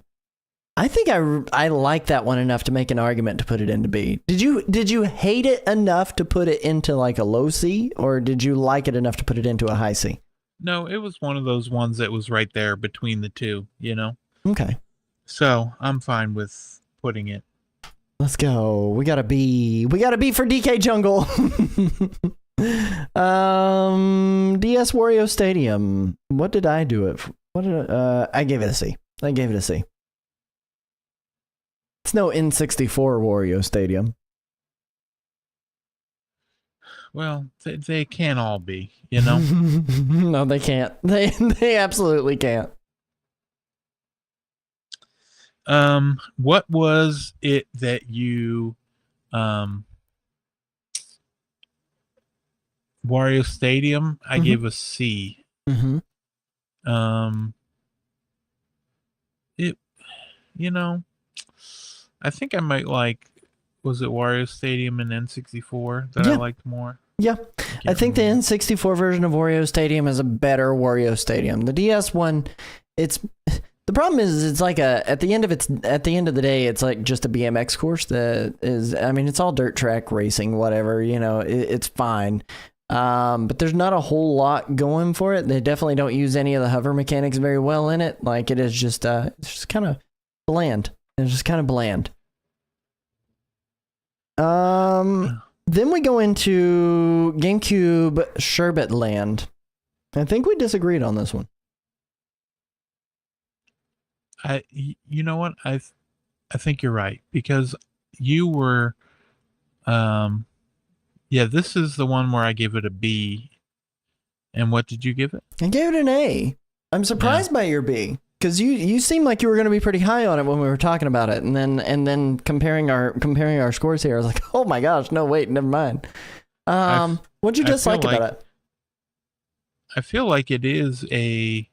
I think I like that one enough to make an argument to put it into B. Did you hate it enough to put it into, like, a low C, or did you like it enough to put it into a high C? No, it was one of those ones that was right there between the two, Okay. So, I'm fine with putting it. Let's go. We got a B. We got a B for DK Jungle. DS Wario Stadium. What did I do it for? I gave it a C. I gave it a C. It's no N64 Wario Stadium. Well, they can't all be, No, they can't. They absolutely can't. What was it that you, Wario Stadium, I gave a C. I think I might was it Wario Stadium and N64 that I liked more? Yeah. I think the N64 version of Wario Stadium is a better Wario Stadium. The DS one, the problem is it's like at the end of the day, it's like just a BMX course that is, I mean, it's all dirt track racing, whatever, it's fine. But there's not a whole lot going for it. They definitely don't use any of the hover mechanics very well in it. Like it is just, it's just kind of bland. It's just kind of bland. Then we go into GameCube Sherbet Land. I think we disagreed on this one. You know what? I think you're right, because you were, this is the one where I gave it a B. And what did you give it? I gave it an A. I'm surprised by your B, because you seemed like you were going to be pretty high on it when we were talking about it, and then comparing our scores here, I was like, oh my gosh, no, wait, never mind. What'd you dislike about it? I feel like it is a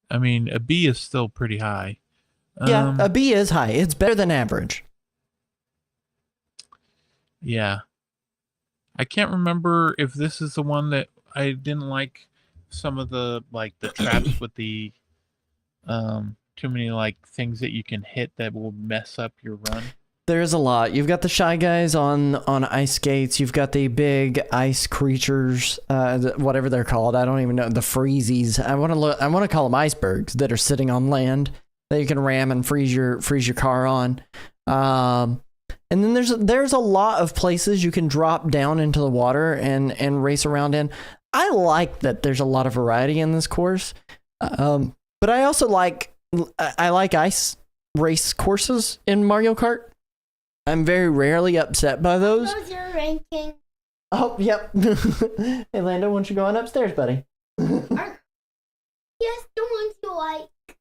B is still pretty high. Yeah, a B is high. It's better than average. Yeah. I can't remember if this is the one that I didn't like some of the traps with the too many things that you can hit that will mess up your run. There's a lot. You've got the Shy Guys on ice skates. You've got the big ice creatures, whatever they're called. I don't even know. The freezies. I want to call them icebergs that are sitting on land that you can ram and freeze your car on. And then there's a lot of places you can drop down into the water and race around in. I like that there's a lot of variety in this course. But I also like I like ice race courses in Mario Kart. I'm very rarely upset by those. What's your ranking? Oh, yep. Hey, Lando, why don't you go on upstairs, buddy? Yes, the ones you like.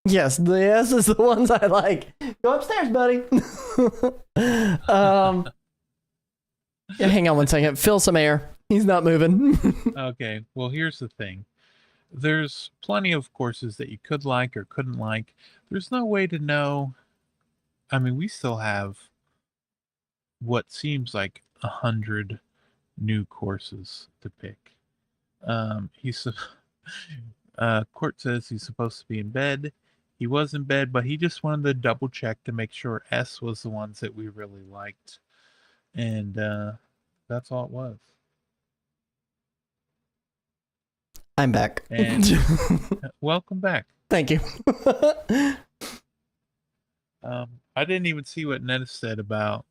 Yes, the S is the ones I like. Go upstairs, buddy. Yeah, hang on one second. Fill some air. He's not moving. Okay, well, here's the thing. There's plenty of courses that you could like or couldn't like. There's no way to know. I mean, we still have what seems like 100 new courses to pick. Court says he's supposed to be in bed. He was in bed, but he just wanted to double check to make sure S was the ones that we really liked. And that's all it was. I'm back. And welcome back. Thank you. I didn't even see what Nettis said about.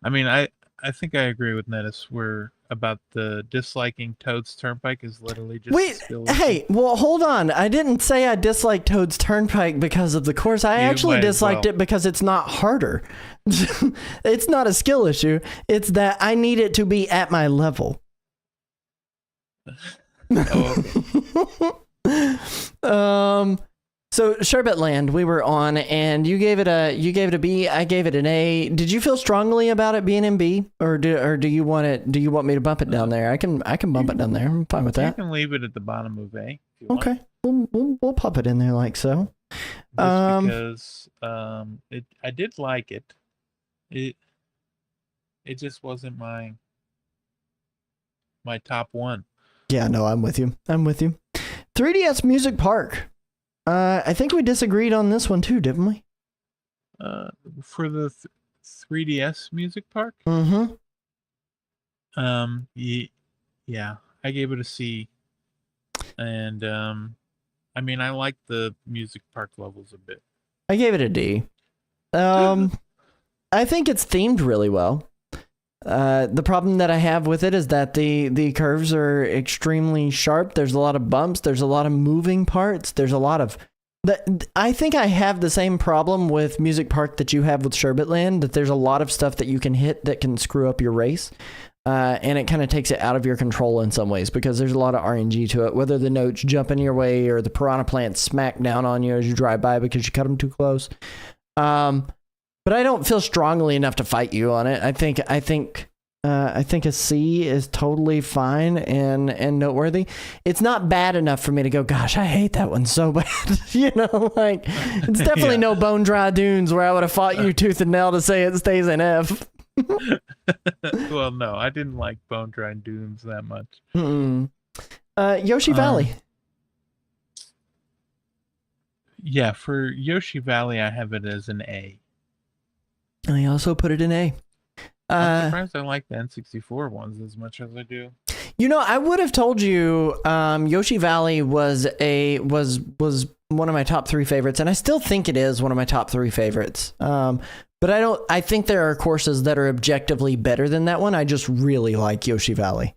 I mean, I think I agree with Nettis. Where about the disliking Toad's Turnpike is literally just. Wait, hey, well, hold on. I didn't say I disliked Toad's Turnpike because of the course. I actually disliked it because it's not harder. It's not a skill issue. It's that I need it to be at my level. So Sherbet Land we were on, and you gave it a B. I gave it an A. Did you feel strongly about it being in B, or do you want it? Do you want me to bump it down there? I can bump it down there. I'm fine with that. You can leave it at the bottom of A. If you okay, we'll pop it in there like so. Just because I did like it. It just wasn't my top one. Yeah, no, I'm with you. 3DS Music Park. I think we disagreed on this one too, didn't we? For the 3DS Music Park? Mm-hmm. Yeah, I gave it a C. And I mean, I like the music park levels a bit. I gave it a D. I think it's themed really well. The problem that I have with it is that the curves are extremely sharp. There's a lot of bumps. There's a lot of moving parts. There's a lot of... I think I have the same problem with Music Park that you have with Sherbet Land, that there's a lot of stuff that you can hit that can screw up your race. And it kind of takes it out of your control in some ways because there's a lot of RNG to it, whether the notes jump in your way or the piranha plants smack down on you as you drive by because you cut them too close. But I don't feel strongly enough to fight you on it. I think a C is totally fine and noteworthy. It's not bad enough for me to go, gosh, I hate that one so bad. You know, like it's definitely no Bone Dry Dunes where I would have fought you tooth and nail to say it stays in F. Well, no, I didn't like Bone Dry Dunes that much. Yoshi Valley. Yeah, for Yoshi Valley, I have it as an A. I also put it in A. I'm surprised I like the N64 ones as much as I do. You know, I would have told you Yoshi Valley was one of my top 3 favorites, and I still think it is one of my top 3 favorites. But I think there are courses that are objectively better than that one. I just really like Yoshi Valley.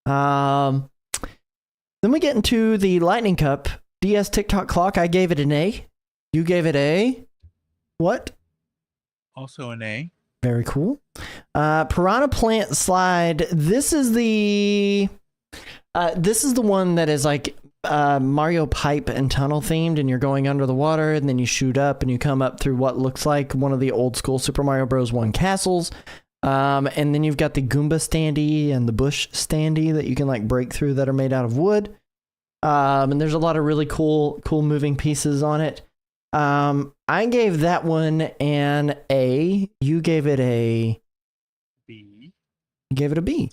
Then we get into the Lightning Cup DS TikTok Clock. I gave it an A. You gave it a what? Also an A. Very cool. Piranha Plant Slide. This is the one that is like Mario Pipe and Tunnel themed, and you're going under the water, and then you shoot up, and you come up through what looks like one of the old school Super Mario Bros. 1 castles. And then you've got the Goomba standee and the Bush standee that you can like break through that are made out of wood. And there's a lot of really cool moving pieces on it. I gave that one an A. You gave it a B. You gave it a B.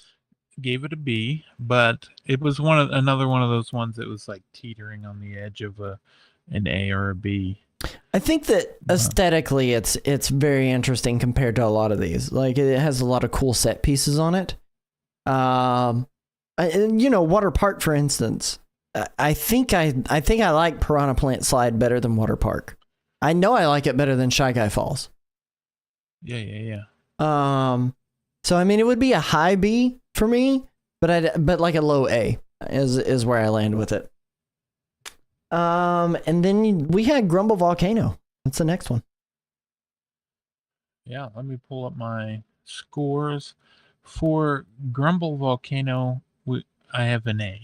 Gave it a B, but it was another one of those ones that was like teetering on the edge of an A or a B. I think that aesthetically it's very interesting compared to a lot of these. Like it has a lot of cool set pieces on it. You know, Water Park, for instance. I think I like Piranha Plant Slide better than Water Park. I know I like it better than Shy Guy Falls. Yeah. So I mean, it would be a high B for me, but like a low A is where I land with it. And then we had Grumble Volcano. What's the next one? Yeah, let me pull up my scores. For Grumble Volcano, I have an A.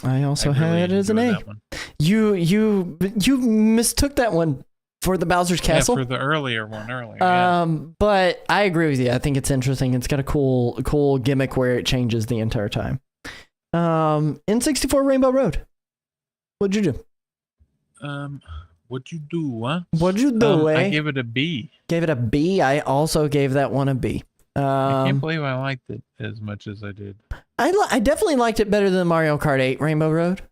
I also I really had it as an enjoyed A. that one. You mistook that one for the Bowser's Castle. Yeah, for the earlier one earlier. But I agree with you. I think it's interesting. It's got a cool gimmick where it changes the entire time. N64 Rainbow Road. What'd you do? What'd you do, huh? What'd you do, I gave it a B. Gave it a B. I also gave that one a B. I can't believe I liked it as much as I did. I definitely liked it better than Mario Kart 8 Rainbow Road.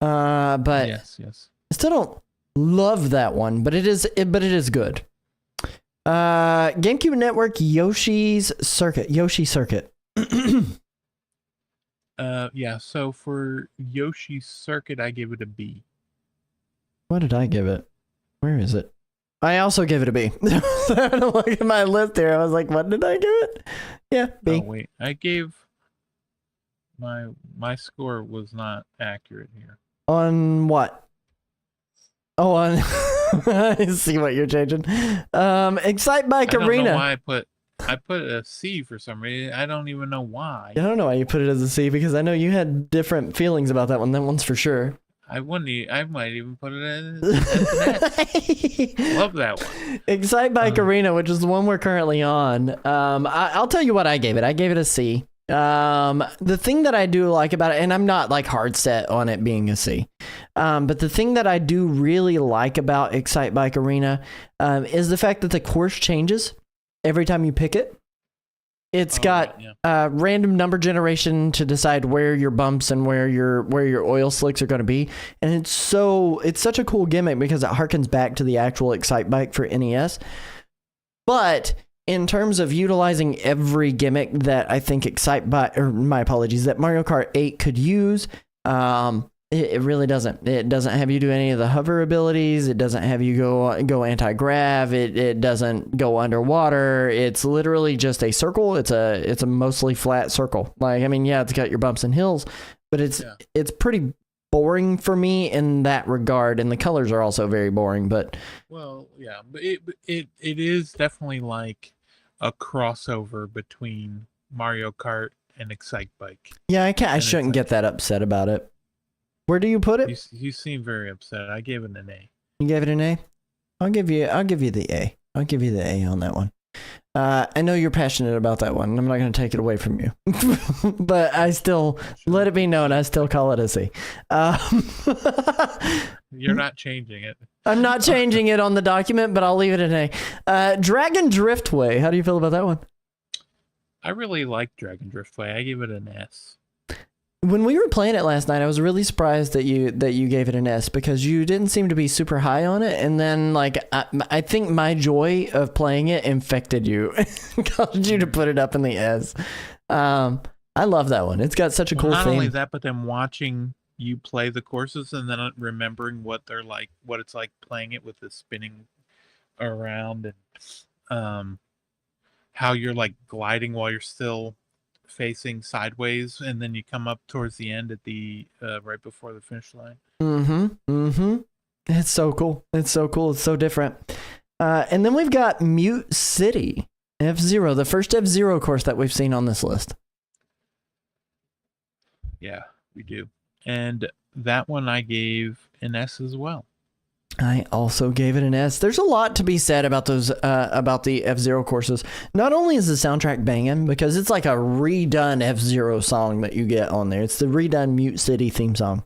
But yes. I still don't love that one, but it is good. GameCube Network Yoshi Circuit. Yeah, so for Yoshi Circuit, I gave it a B. What did I give it? Where is it? I also gave it a B. Look at my list here. I was like, what did I give it? Yeah, B. Oh, wait. I gave... My score was not accurate here. On what? Oh, on... I see what you're changing. Excite Bike Arena. I don't know why I put a C for some reason. I don't even know why. I don't know why you put it as a C, because I know you had different feelings about that one. That one's for sure. I might even put it as an S. Love that one. Excite Bike Arena, which is the one we're currently on. I'll tell you what I gave it. I gave it a C. The thing that I do like about it, and I'm not like hard set on it being a C, but the thing that I do really like about Excite Bike Arena is the fact that the course changes every time you pick it. It's got random number generation to decide where your bumps and where your oil slicks are going to be, and it's such a cool gimmick because it harkens back to the actual Excite Bike for NES. But in terms of utilizing every gimmick that I think that Mario Kart 8 could use, it really doesn't. It doesn't have you do any of the hover abilities. It doesn't have you go anti-grav. It doesn't go underwater. It's literally just a circle. It's a mostly flat circle. Like, I mean, yeah, it's got your bumps and hills, but it's pretty boring for me in that regard, and the colors are also very boring. But well, yeah, but it is definitely like a crossover between Mario Kart and Excite Bike. Yeah, I shouldn't get that upset about it. Where do you put it? You seem very upset. I gave it an A. You gave it an A? I'll give you the A. I'll give you the A on that one. I know you're passionate about that one. I'm not going to take it away from you, but I still let it be known. I still call it a C. You're not changing it. I'm not changing it on the document, but I'll leave it an A. Dragon Driftway. How do you feel about that one? I really like Dragon Driftway. I give it an S. When we were playing it last night, I was really surprised that you gave it an S, because you didn't seem to be super high on it, and then like I think my joy of playing it infected you, caused you to put it up in the S. I love that one. It's got such a cool theme. Not only that, but then watching you play the courses and then remembering what they're like, what it's like playing it with the spinning around, and how you're like gliding while you're still facing sideways, and then you come up towards the end at the right before the finish line. It's so cool. It's so different. And then we've got Mute City F-Zero, the first F-Zero course that we've seen on this list. Yeah, we do. And that one I gave an S as well. I also gave it an S. There's a lot to be said about those, about the F-Zero courses. Not only is the soundtrack banging, because it's like a redone F-Zero song that you get on there. It's the redone Mute City theme song.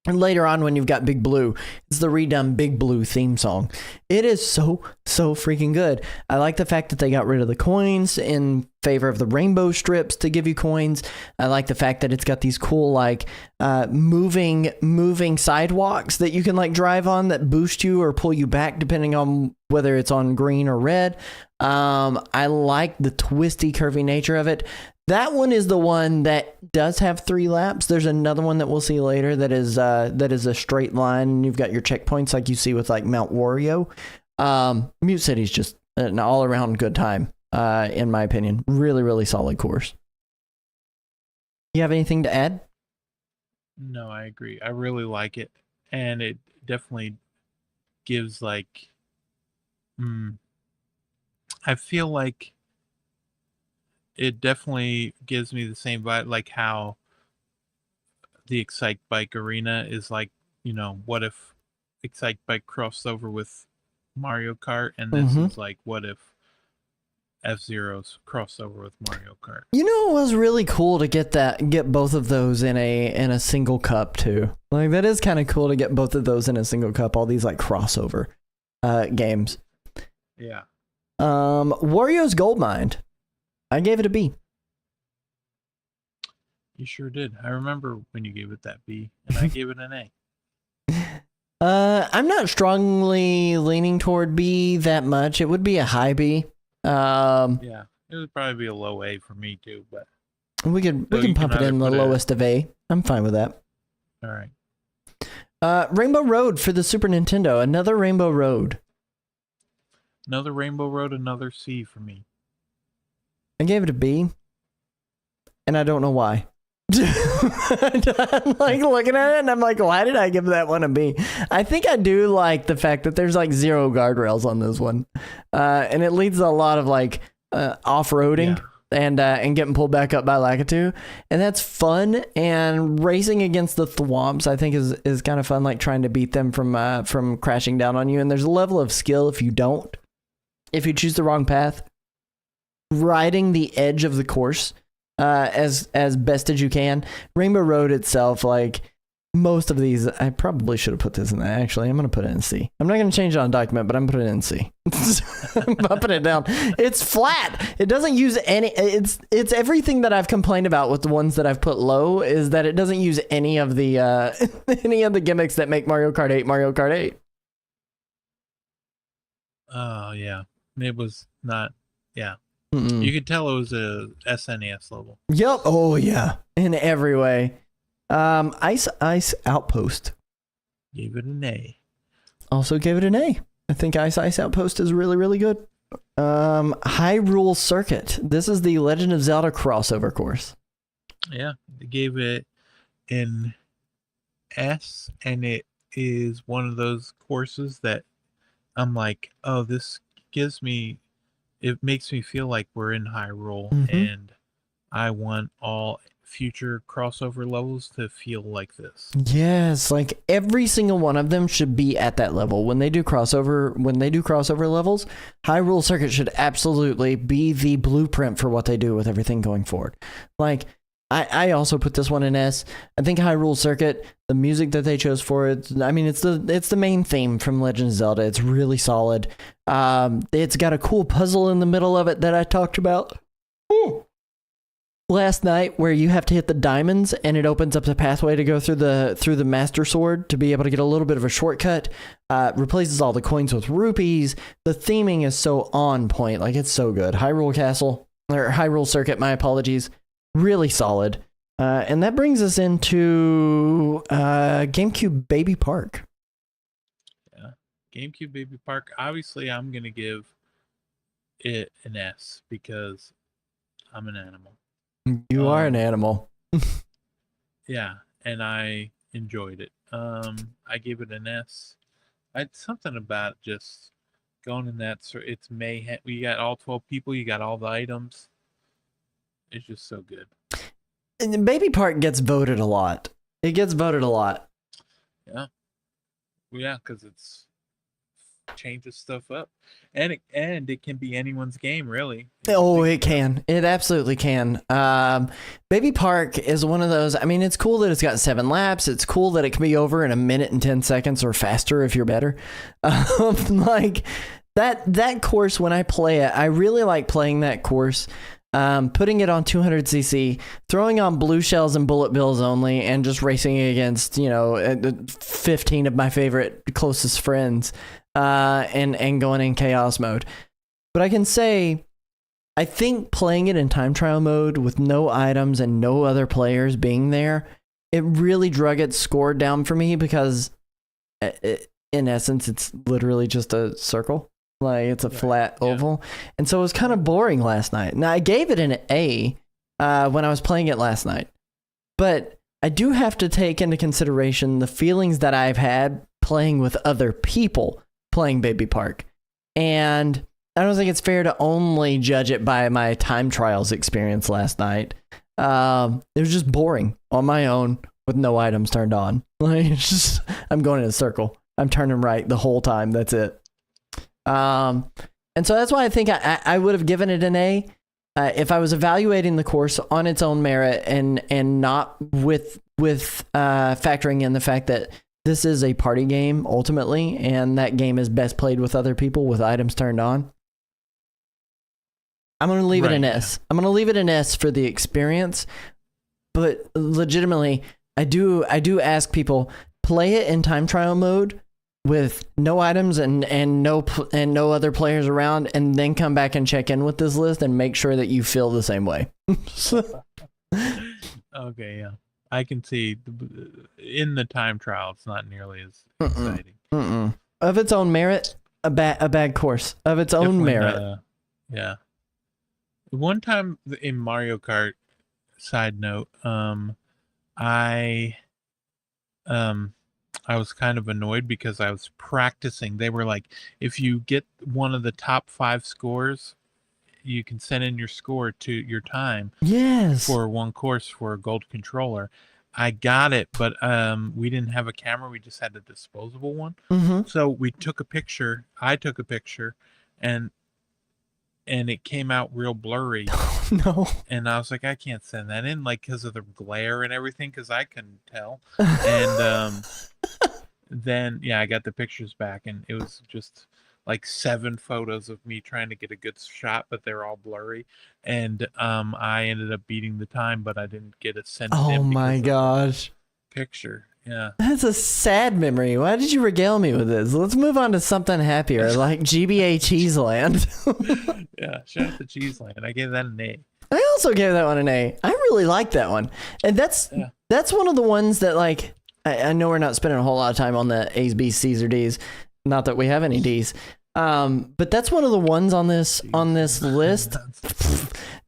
And later on, when you've got Big Blue, it's the redone Big Blue theme song. It is so freaking good. I like the fact that they got rid of the coins in favor of the rainbow strips to give you coins. I like the fact that it's got these cool, like, moving sidewalks that you can, like, drive on that boost you or pull you back depending on whether it's on green or red. I like the twisty, curvy nature of it. That one is the one that does have 3 laps. There's another one that we'll see later that is a straight line, and you've got your checkpoints like you see with like Mount Wario. Mute City's just an all-around good time, in my opinion. Really solid course. You have anything to add? No, I agree. I really like it, and it definitely gives like, I feel like it definitely gives me the same vibe, like how the Excite Bike Arena is like, what if Excite Bike crossed over with Mario Kart, and this is like, what if F-Zero's crossover with Mario Kart? You know, it was really cool to get both of those in a single cup too. Like that is kind of cool to get both of those in a single cup. All these like crossover games. Yeah. Wario's Goldmine. I gave it a B. You sure did. I remember when you gave it that B, and I gave it an A. I'm not strongly leaning toward B that much. It would be a high B. Yeah, it would probably be a low A for me too, but we can pump it in the lowest of A. I'm fine with that. All right. Rainbow Road for the Super Nintendo. Another Rainbow Road. Another Rainbow Road, another C for me. I gave it a B, and I don't know why. I'm like looking at it, and I'm like, why did I give that one a B? I think I do like the fact that there's like 0 guardrails on this one, and it leads to a lot of like off-roading. Yeah. And getting pulled back up by Lakitu, and that's fun. And racing against the thwomps, I think, is kind of fun, like trying to beat them from crashing down on you. And there's a level of skill if you choose the wrong path, riding the edge of the course as best as you can. Rainbow Road itself, like most of these, I probably should have put this in there. Actually, I'm going to put it in C. I'm not going to change it on document, but I'm putting it in C. I'm bumping it down. It's flat. It doesn't use any. It's everything that I've complained about with the ones that I've put low, is that it doesn't use any of the gimmicks that make Mario Kart 8 Mario Kart 8. Oh yeah, it was not. Yeah, Mm-mm. you could tell it was a SNES level. Yep. Oh yeah, in every way. Ice Outpost. Gave it an A. Also gave it an A. I think Ice Outpost is really, really good. Hyrule Circuit. This is the Legend of Zelda crossover course. Yeah, they gave it an S, and it is one of those courses that I'm like, oh, this it makes me feel like we're in Hyrule, and I want all future crossover levels to feel like this. Yes, like every single one of them should be at that level. When they do crossover levels, Hyrule Circuit should absolutely be the blueprint for what they do with everything going forward. Like, I also put this one in S. I think Hyrule Circuit, the music that they chose for it, I mean, it's the main theme from Legend of Zelda. It's really solid. It's got a cool puzzle in the middle of it that I talked about last night, where you have to hit the diamonds and it opens up the pathway to go through the Master Sword to be able to get a little bit of a shortcut. Replaces all the coins with rupees. The theming is so on point, like it's so good. Hyrule Circuit, my apologies, really solid. And that brings us into GameCube Baby Park. Yeah, GameCube Baby Park. Obviously, I'm gonna give it an S because I'm an animal. You are an animal. Yeah, and I enjoyed it. I gave it an S. Something about just going in that. It's mayhem. We got all 12 people. You got all the items. It's just so good. And Baby Park gets voted a lot. It gets voted a lot. Yeah. Well, yeah, because it's changes stuff up, and it can be anyone's game, really. Oh, it can. It absolutely can. Baby Park is one of those. I mean, it's cool that it's got 7 laps. It's cool that it can be over in 1 minute and 10 seconds or faster if you're better. Like that course, when I play it, I really like playing that course. Putting it on 200cc, throwing on blue shells and bullet bills only, and just racing against 15 of my favorite closest friends, and going in chaos mode. But I can say, I think playing it in time trial mode with no items and no other players being there, it really drug its score down for me, because in essence, it's literally just a circle. Like, it's a flat oval. And so it was kind of boring last night. Now, I gave it an A when I was playing it last night. But I do have to take into consideration the feelings that I've had playing with other people playing Baby Park. And I don't think it's fair to only judge it by my time trials experience last night. It was just boring on my own with no items turned on. Like, it's just, I'm going in a circle. I'm turning right the whole time. That's it. And so that's why I think I would have given it an A. If I was evaluating the course on its own merit and not with factoring in the fact that this is a party game ultimately, and that game is best played with other people with items turned on, I'm going to leave it an S. I'm going to leave it an S for the experience, but legitimately, I do ask people, play it in time trial mode with no items and no other players around, and then come back and check in with this list and make sure that you feel the same way. Okay, yeah. I can see in the time trial, it's not nearly as exciting. Of its own merit, a bad course. Of its own merit. Yeah. One time in Mario Kart, side note, I was kind of annoyed because I was practicing. They were like, if you get one of the top 5 scores, you can send in your score to your time. Yes. For one course for a gold controller. I got it, but we didn't have a camera. We just had a disposable one. So we took a picture. I took a picture, and it came out real blurry. No. And I was like, I can't send that in, like, because of the glare and everything, because I couldn't tell. And then, yeah, I got the pictures back, and it was just like 7 photos of me trying to get a good shot, but they're all blurry. And I ended up beating the time, but I didn't get it sent in. Oh my gosh. Picture. Yeah. That's a sad memory. Why did you regale me with this? Let's move on to something happier, like GBA Cheeseland. Yeah, shout out to Cheeseland. I gave that an A. I also gave that one an A. I really like that one. And that's one of the ones that, like, I know we're not spending a whole lot of time on the A's, B's, C's, or D's. Not that we have any D's. But that's one of the ones on this list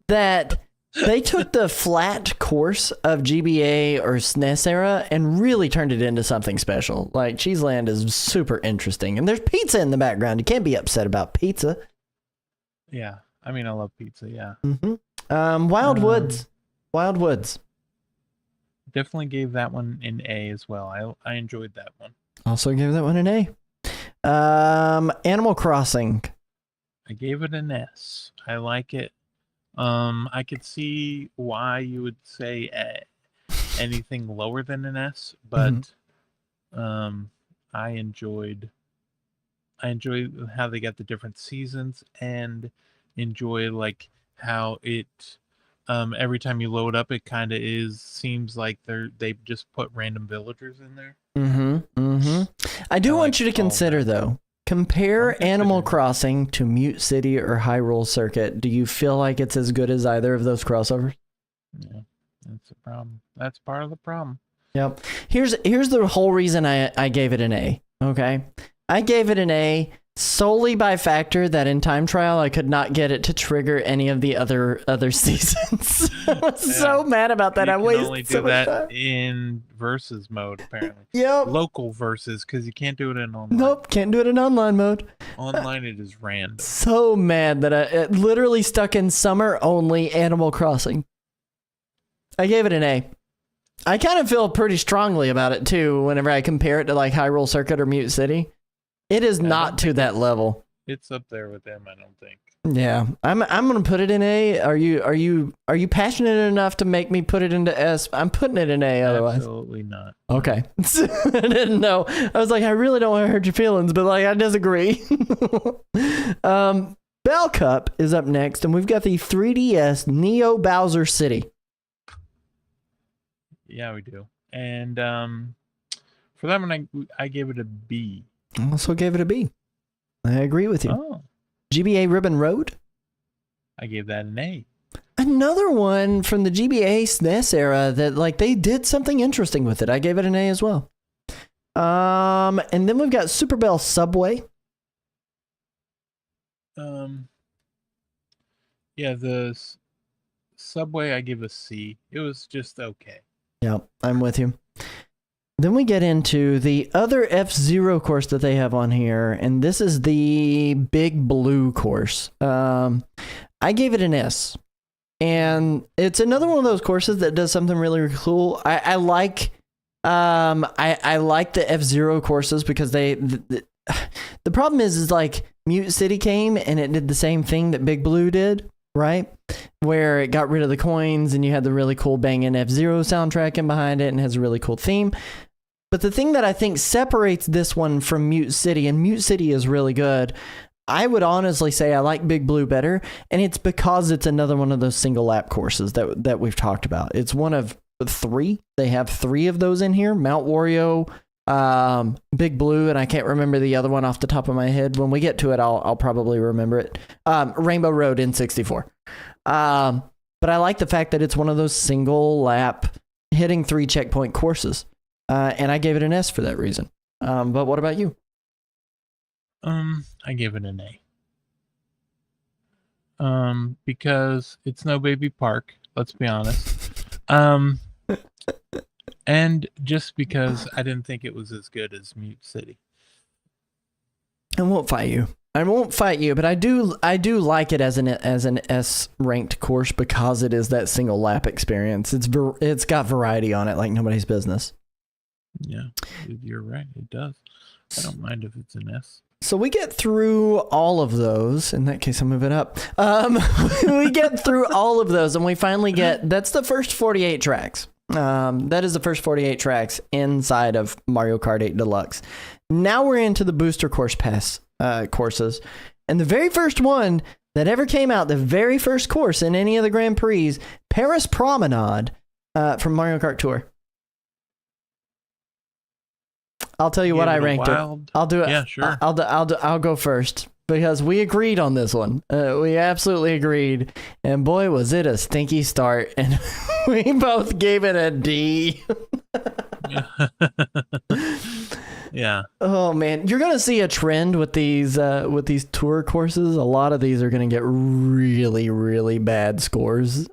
that they took the flat course of GBA or SNES era and really turned it into something special. Like, Cheeseland is super interesting. And there's pizza in the background. You can't be upset about pizza. Yeah. I mean, I love pizza, yeah. Wild Woods. Wild Woods. Definitely gave that one an A as well. I enjoyed that one. Also gave that one an A. Animal Crossing. I gave it an S. I like it. I could see why you would say anything lower than an S, but I enjoyed how they got the different seasons, and enjoy like how it every time you load up, it kind of seems like they just put random villagers in there. I do want you to consider, though, compare Animal Crossing to Mute City or Hyrule Circuit. Do you feel like it's as good as either of those crossovers? Yeah, that's the problem. That's part of the problem. Yep. Here's the whole reason I gave it an A. Okay, I gave it an A solely by factor that in time trial I could not get it to trigger any of the other seasons. I was so mad about that. I wasted so much time. In versus mode, apparently. Yep. Local versus, because you can't do it in online. Nope, can't do it in online mode. Online it is random. So mad that it literally stuck in summer only Animal Crossing. I gave it an A. I kind of feel pretty strongly about it too whenever I compare it to like Hyrule Circuit or Mute City. It is not to that level. It's up there with them, I don't think. Yeah, I'm gonna put it in A. Are you passionate enough to make me put it into S? I'm putting it in A. Otherwise, absolutely not. Okay, I didn't know. I was like, I really don't want to hurt your feelings, but like, I disagree. Bell Cup is up next, and we've got the 3DS Neo Bowser City. Yeah, we do. And for that one, I gave it a B. I also gave it a B. I agree with you. Oh. GBA Ribbon Road? I gave that an A. Another one from the GBA SNES era that like they did something interesting with it. I gave it an A as well. And then we've got Super Bell Subway. Yeah, the Subway I give a C. It was just okay. Yeah, I'm with you. Then we get into the other F-Zero course that they have on here, and this is the Big Blue course. I gave it an S, and it's another one of those courses that does something really, really cool. I like the F-Zero courses because the problem is like Mute City came and it did the same thing that Big Blue did, right? Where it got rid of the coins and you had the really cool banging F-Zero soundtrack in behind it and has a really cool theme. But the thing that I think separates this one from Mute City, and Mute City is really good, I would honestly say I like Big Blue better, and it's because it's another one of those single lap courses that we've talked about. It's one of 3. They have 3 of those in here: Mount Wario, Big Blue, and I can't remember the other one off the top of my head. When we get to it, I'll probably remember it. Rainbow Road in 64. But I like the fact that it's one of those single lap hitting 3 checkpoint courses. And I gave it an S for that reason. But what about you? I gave it an A. Because it's no baby park, let's be honest. And just because I didn't think it was as good as Mute City. I won't fight you. But I do like it as an S ranked course because it is that single lap experience. It's got variety on it like nobody's business. Yeah, you're right. It does. I don't mind if it's an S. So we get through all of those. In that case, I'll move it up. We get through all of those, and we finally get, that's the first 48 tracks. That is the first 48 tracks inside of Mario Kart 8 Deluxe. Now we're into the booster course pass courses. And the very first one that ever came out, the very first course in any of the Grand Prix, Paris Promenade from Mario Kart Tour. I'll tell you what I ranked it. I'll do it. Yeah, sure. I'll go first because we agreed on this one. We absolutely agreed, and boy, was it a stinky start. And we both gave it a D. Yeah. Oh man, you're gonna see a trend with these tour courses. A lot of these are gonna get really, really bad scores.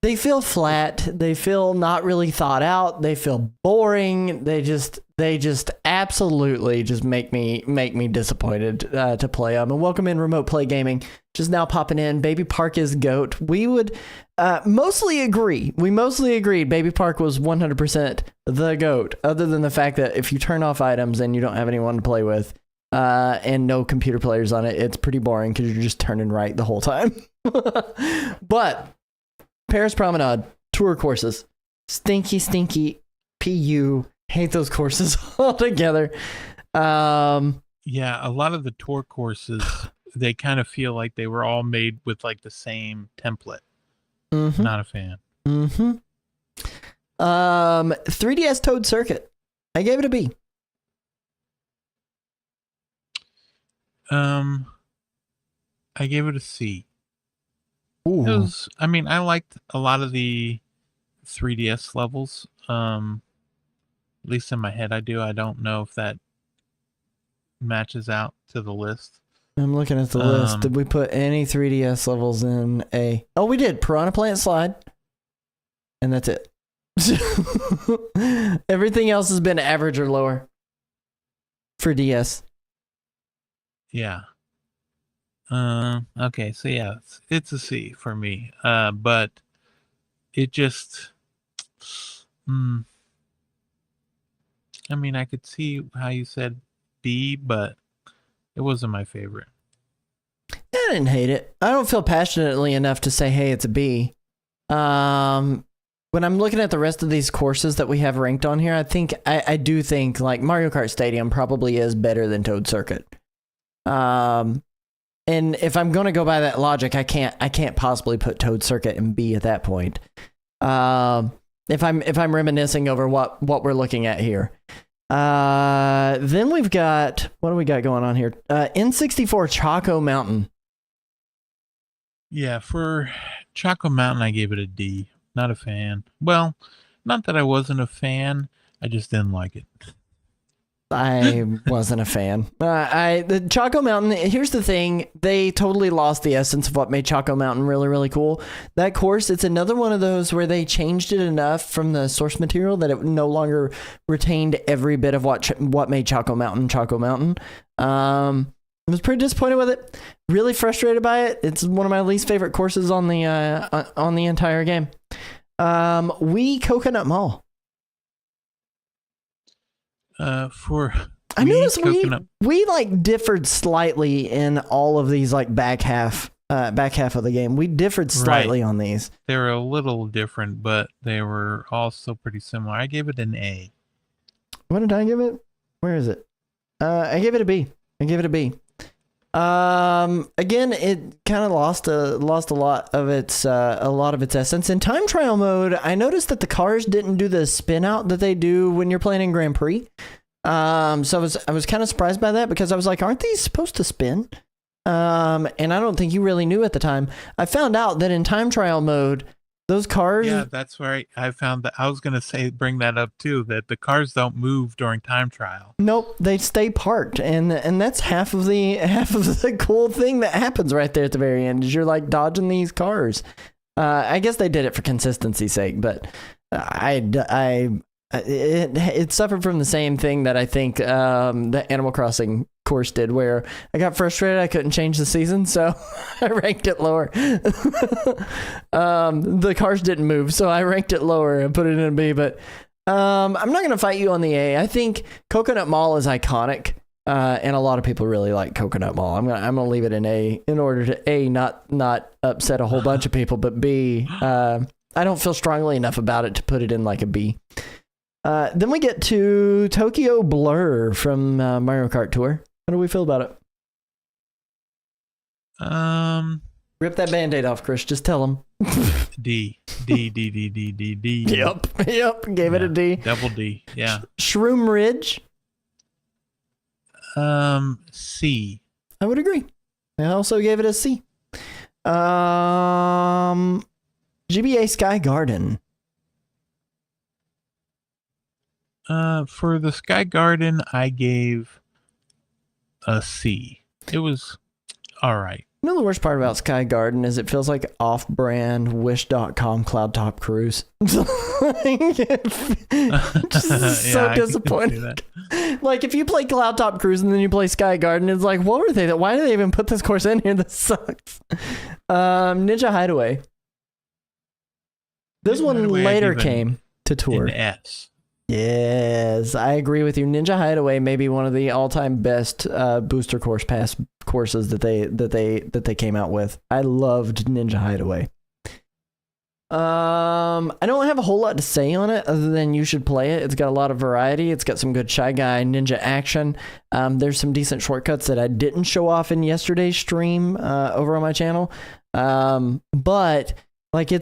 They feel flat. They feel not really thought out. They feel boring. They just absolutely just make me disappointed to play them. And welcome in Remote Play Gaming. Just now popping in. Baby Park is GOAT. We would mostly agree. We mostly agreed Baby Park was 100% the GOAT, other than the fact that if you turn off items and you don't have anyone to play with and no computer players on it, it's pretty boring because you're just turning right the whole time. But Paris Promenade, tour courses, stinky, PU, hate those courses altogether. Yeah, a lot of the tour courses, they kind of feel like they were all made with like the same template. Mm-hmm. Not a fan. Mm-hmm. 3DS Toad Circuit, I gave it a B. I gave it a C. Ooh. I liked a lot of the 3DS levels. At least in my head I do. I don't know if that matches out to the list. I'm looking at the list. Did we put any 3DS levels in A? Oh, we did. Piranha Plant Slide. And that's it. Everything else has been average or lower for DS. Yeah. Okay, so yeah, it's a C for me. But it just, I could see how you said B, but it wasn't my favorite. I didn't hate it. I don't feel passionately enough to say, hey, it's a B. When I'm looking at the rest of these courses that we have ranked on here, I do think like Mario Kart Stadium probably is better than Toad Circuit. And if I'm going to go by that logic, I can't possibly put Toad Circuit in B at that point. If I'm reminiscing over what we're looking at here. Then we've got, what do we got going on here? N64 Choco Mountain. Yeah, for Choco Mountain, I gave it a D. Not a fan. Well, not that I wasn't a fan. I just didn't like it. I wasn't a fan. The Chaco Mountain, here's the thing. They totally lost the essence of what made Chaco Mountain really, really cool. That course, it's another one of those where they changed it enough from the source material that it no longer retained every bit of what made Chaco Mountain Chaco Mountain. I was pretty disappointed with it. Really frustrated by it. It's one of my least favorite courses on the entire game. Coconut Mall. I noticed we like differed slightly in all of these like back half of the game. We differed slightly on these. They were a little different, but they were also pretty similar. I gave it an A. What did I give it? Where is it? I gave it a B. Again, it kind of lost a lot of its essence. In time trial mode, I noticed that the cars didn't do the spin out that they do when you're playing in Grand Prix. So I was kind of surprised by that because I was like, aren't these supposed to spin? And I don't think you really knew at the time. I found out that in time trial mode, those cars. Yeah, that's where I found that. I was gonna bring that up too. That the cars don't move during time trial. Nope, they stay parked, and that's half of the cool thing that happens right there at the very end. Is you're like dodging these cars. I guess they did it for consistency's sake, but it suffered from the same thing that I think the Animal Crossing course did, where I got frustrated I couldn't change the season, so I ranked it lower. The cars didn't move, so I ranked it lower and put it in a B, but I'm not going to fight you on the A. I think Coconut Mall is iconic, and a lot of people really like Coconut Mall. I'm gonna leave it in A in order to A, not upset a whole bunch of people, but B, I don't feel strongly enough about it to put it in like a B. Then we get to Tokyo Blur from Mario Kart Tour. How do we feel about it? Rip that Band-Aid off, Chris. Just tell them. D. Yep. Gave it a D. Double D. Yeah. Shroom Ridge. C. I would agree. I also gave it a C. GBA Sky Garden. For the Sky Garden, I gave a C. It was all right. You know the worst part about Sky Garden is it feels like off-brand Wish.com Cloud Top Cruise. Just so disappointing. Like if you play Cloud Top Cruise and then you play Sky Garden, it's like, what were they? Why did they even put this course in here? This sucks. Ninja Hideaway. This one later came to tour. An S. Yes, I agree with you. Ninja Hideaway may be one of the all-time best booster course pass courses that they came out with. I loved Ninja Hideaway. I don't have a whole lot to say on it other than you should play it. It's got a lot of variety. It's got some good Shy Guy ninja action. There's some decent shortcuts that I didn't show off in yesterday's stream over on my channel. But like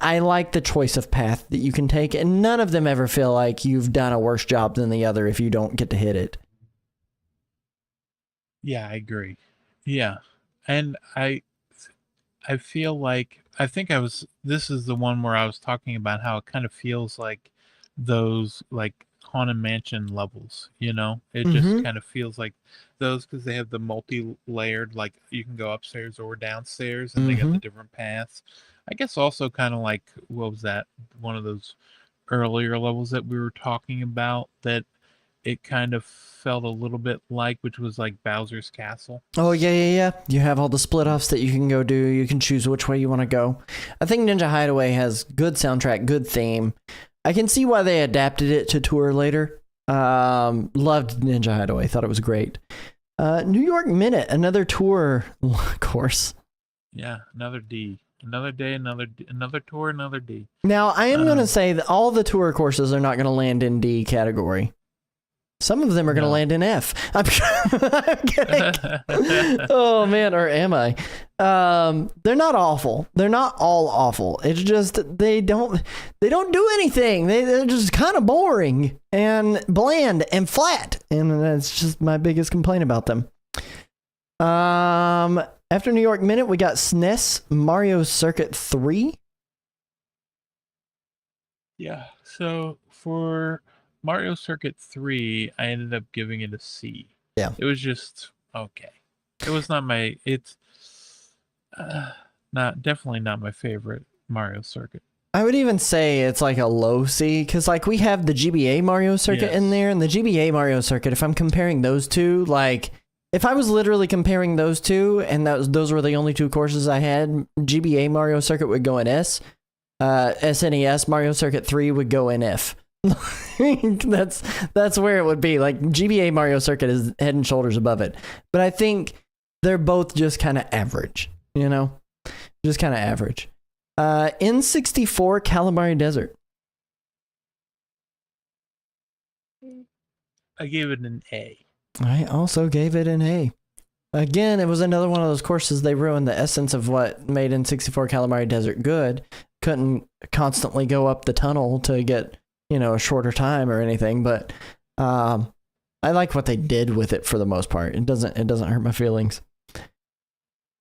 I like the choice of path that you can take, and none of them ever feel like you've done a worse job than the other if you don't get to hit it. Yeah, I agree. Yeah. And I feel like this is the one where I was talking about how it kind of feels like those like Haunted Mansion levels, you know? It just kind of feels like those because they have the multi-layered, like you can go upstairs or downstairs and they got the different paths. I guess also kind of like, what was that? One of those earlier levels that we were talking about that it kind of felt a little bit like, which was like Bowser's Castle. Oh, yeah. You have all the split offs that you can go do. You can choose which way you want to go. I think Ninja Hideaway has good soundtrack, good theme. I can see why they adapted it to tour later. Loved Ninja Hideaway. Thought it was great. New York Minute, another tour course. Yeah, another D. Another day, another tour, another D. Now, I am going to say that all the tour courses are not going to land in D category. Some of them are going to land in F. I'm kidding. Oh, man, or am I? They're not awful. They're not all awful. It's just they don't do anything. They're just kind of boring and bland and flat. And that's just my biggest complaint about them. After New York Minute, we got SNES Mario Circuit 3. Yeah, so for Mario Circuit 3, I ended up giving it a C. Yeah. It was just okay. It was not my. It's definitely not my favorite Mario Circuit. I would even say it's like a low C, because like we have the GBA Mario Circuit in there, and the GBA Mario Circuit, if I'm comparing those two, like if I was literally comparing those two, and those were the only two courses I had, GBA Mario Circuit would go in S. SNES Mario Circuit 3 would go in F. That's where it would be. Like GBA Mario Circuit is head and shoulders above it. But I think they're both just kind of average, you know? Just kind of average. N64 Calamari Desert. I gave it an A. I also gave it an A. Again, it was another one of those courses they ruined the essence of what made N64 Calamari Desert good. Couldn't constantly go up the tunnel to get, you know, a shorter time or anything, but I like what they did with it for the most part. It doesn't hurt my feelings.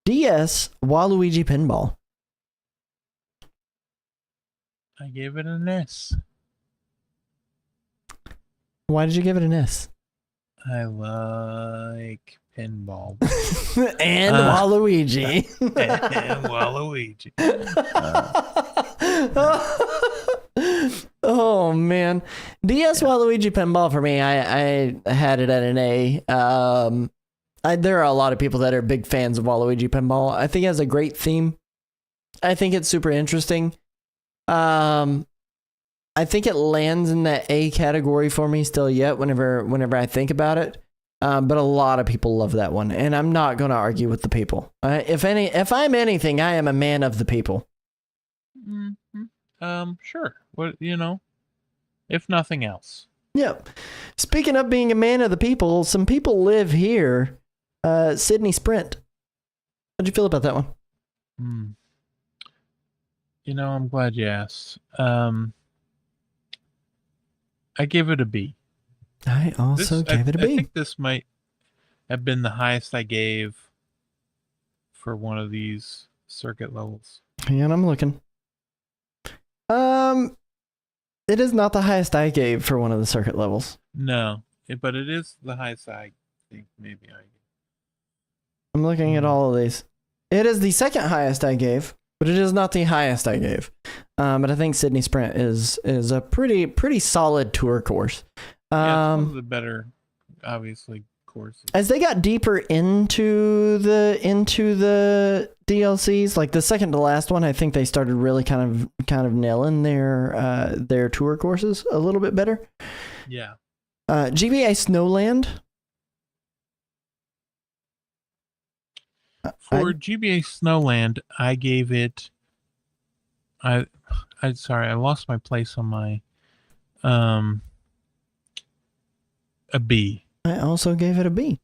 DS Waluigi Pinball. I gave it an S. Why did you give it an S? I like pinball. And Waluigi. And Waluigi. Oh man, DS Waluigi Pinball for me. I had it at an A. There are a lot of people that are big fans of Waluigi Pinball. I think it has a great theme. I think it's super interesting. I think it lands in that A category for me still yet whenever I think about it. But a lot of people love that one, and I'm not going to argue with the people. If I'm anything, I am a man of the people. Mm-hmm. Sure. What, if nothing else. Yep. Speaking of being a man of the people, some people live here. Sydney Sprint. How'd you feel about that one? I'm glad you asked. I give it a B. I also gave it a B. I think this might have been the highest I gave for one of these circuit levels. And I'm looking. It is not the highest I gave for one of the circuit levels. No, but it is the highest I think maybe I gave. I'm looking at all of these. It is the second highest I gave, but it is not the highest I gave. But I think Sydney Sprint is a pretty solid tour course. Yeah, it's one of the better, obviously, courses. As they got deeper into the DLCs, like the second to last one, I think they started really kind of nailing their tour courses a little bit better. Yeah. GBA Snowland. For GBA Snowland, I gave it. I lost my place on my a B. I also gave it a B.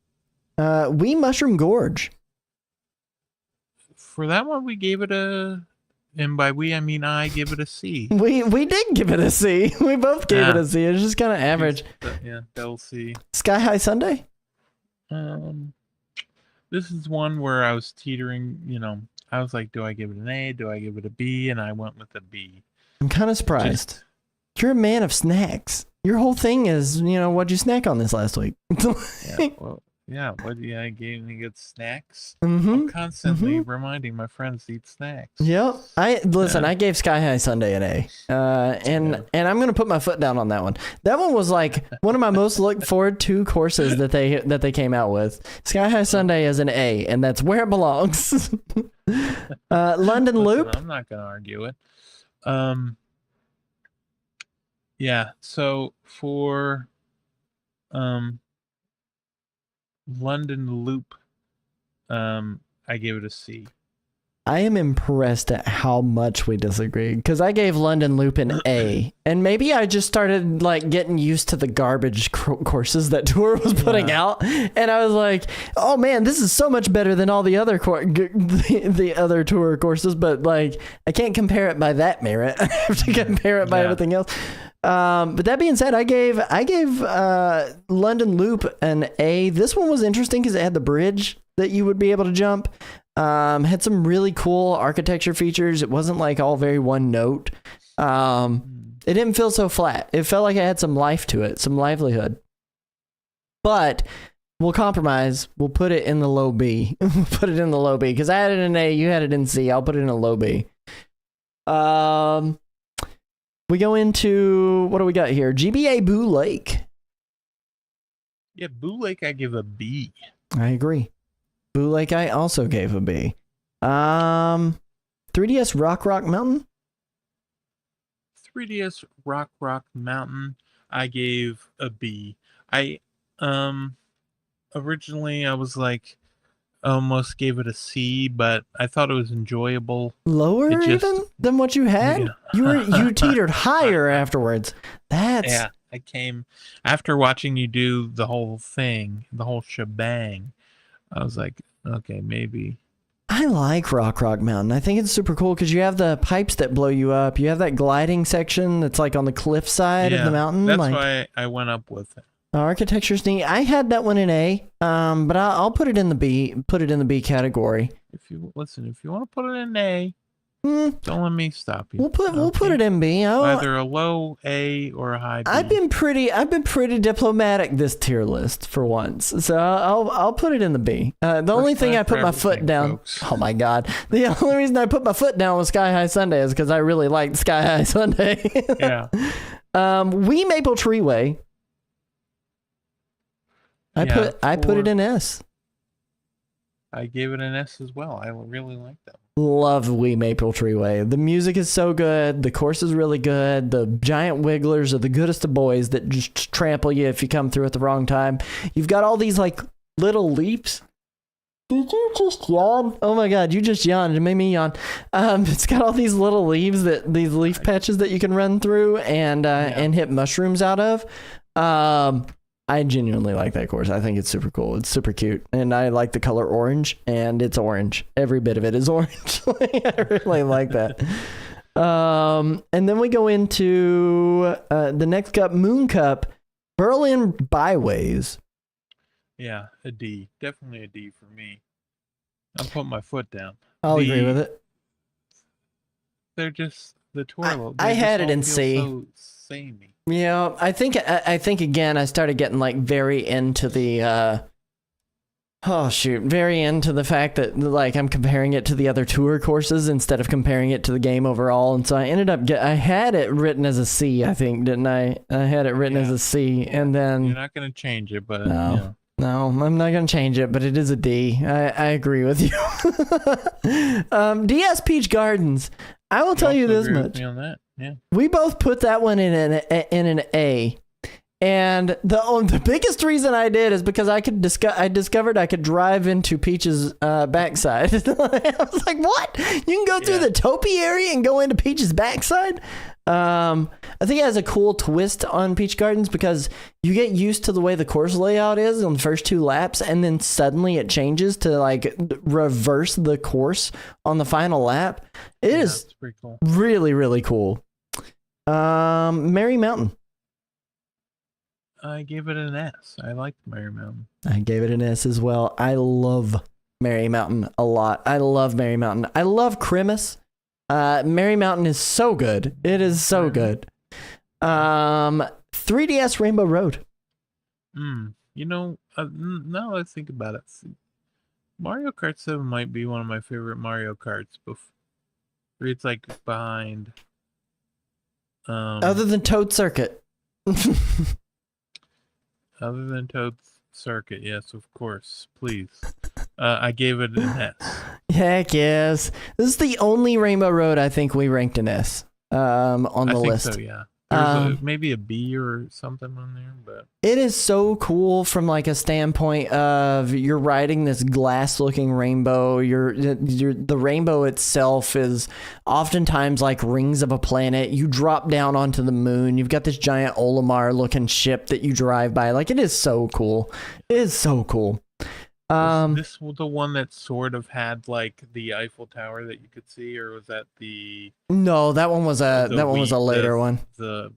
Wee Mushroom Gorge. For that one, we gave it and by we I mean I give it a C. We did give it a C. We both gave it a C. It's just kind of average. Yeah, double C. Sky High Sunday. This is one where I was teetering. I was like, do I give it an A? Do I give it a B? And I went with a B. I'm kind of surprised. You're a man of snacks. Your whole thing is, what'd you snack on this last week? I gave me good snacks. Mm-hmm. I'm constantly reminding my friends to eat snacks. Yep. I gave Sky High Sunday an A. And I'm gonna put my foot down on that one. That one was like one of my most looked forward to courses that they came out with. Sky High Sunday is an A, and that's where it belongs. London Loop. I'm not gonna argue it. Yeah, so for London Loop, I gave it a C. I am impressed at how much we disagree, because I gave London Loop an A, and maybe I just started like getting used to the garbage courses that Tour was putting out, and I was like, "Oh man, this is so much better than all the other the other Tour courses." But like, I can't compare it by that merit. I have to compare it by everything else. But that being said, I gave London Loop an A. This one was interesting because it had the bridge that you would be able to jump. Had some really cool architecture features. It wasn't like all very one note. It didn't feel so flat. It felt like it had some life to it, some livelihood. But we'll compromise. We'll put it in the low B. We'll put it in the low B because I had it in A. You had it in C. I'll put it in a low B. We go into, what do we got here? GBA Boo Lake. Yeah, Boo Lake I give a B. I agree. Boo Lake I also gave a B. 3DS Rock Mountain. 3DS Rock Mountain I gave a B. I originally I was like almost gave it a C, but I thought it was enjoyable. Lower even than what you had? Yeah. You teetered higher afterwards. Yeah, I came after watching you do the whole thing, the whole shebang. I was like, okay, maybe. I like Rock Mountain. I think it's super cool because you have the pipes that blow you up. You have that gliding section that's like on the cliff side of the mountain. That's why I went up with it. Architecture's neat. I had that one in A, but I'll put it in the B. Put it in the B category. If you want to put it in A, don't let me stop you. We'll put it in B. Either a low A or a high B. I've been pretty diplomatic this tier list for once, so I'll put it in the B. The only thing I put my foot down. Folks. Oh my God! The only reason I put my foot down with Sky High Sunday is because I really liked Sky High Sunday. Yeah. Wii Maple Treeway. I put it in S. I gave it an S as well. I really like that one. Love Wii Maple Treeway. The music is so good. The course is really good. The giant wigglers are the goodest of boys that just trample you if you come through at the wrong time. You've got all these like little leaps. Did you just yawn? Oh my God, you just yawned. It made me yawn. It's got all these little leaves these leaf patches that you can run through and hit mushrooms out of. I genuinely like that course. I think it's super cool. It's super cute. And I like the color orange, and it's orange. Every bit of it is orange. I really like that. And then we go into the next cup, Moon Cup, Berlin Byways. Yeah, a D. Definitely a D for me. I'm putting my foot down. I'll agree with it. They're just the tour. I had it in C. So samey. Yeah, I think again I started getting like very into the very into the fact that like I'm comparing it to the other tour courses instead of comparing it to the game overall, and so I ended up I had it written as a C, I think, didn't I? I had it written as a C, and then you're not gonna change it, but no, I'm not gonna change it, but it is a D. I agree with you. DS Peach Gardens. I will tell you this much. Me on that. Yeah. We both put that one in an A. And the biggest reason I did is because I discovered I could drive into Peach's backside. I was like, what? You can go through the Topi area and go into Peach's backside? I think it has a cool twist on Peach Gardens because you get used to the way the course layout is on the first 2 laps, and then suddenly it changes to like reverse the course on the final lap. It is pretty cool. Really, really cool. Merry Mountain. I gave it an S. I liked Merry Mountain. I gave it an S as well. I love Merry Mountain a lot. I love Merry Mountain. I love Crimus. Merry Mountain is so good. It is so good. 3DS Rainbow Road. You know, now I think about it, Mario Kart 7 might be one of my favorite Mario Karts. It's like behind. Other than Toad Circuit. Other than Toad Circuit, yes, of course. Please. I gave it an S. Heck yes. This is the only Rainbow Road I think we ranked an S on the list. I think so, yeah. There's maybe a B or something on there, but it is so cool from like a standpoint of you're riding this glass-looking rainbow. The rainbow itself is oftentimes like rings of a planet. You drop down onto the moon. You've got this giant Olimar-looking ship that you drive by. Like it is so cool. It is so cool. This was the one that sort of had like the Eiffel Tower that you could see, or was that the? No, that one was a later one. The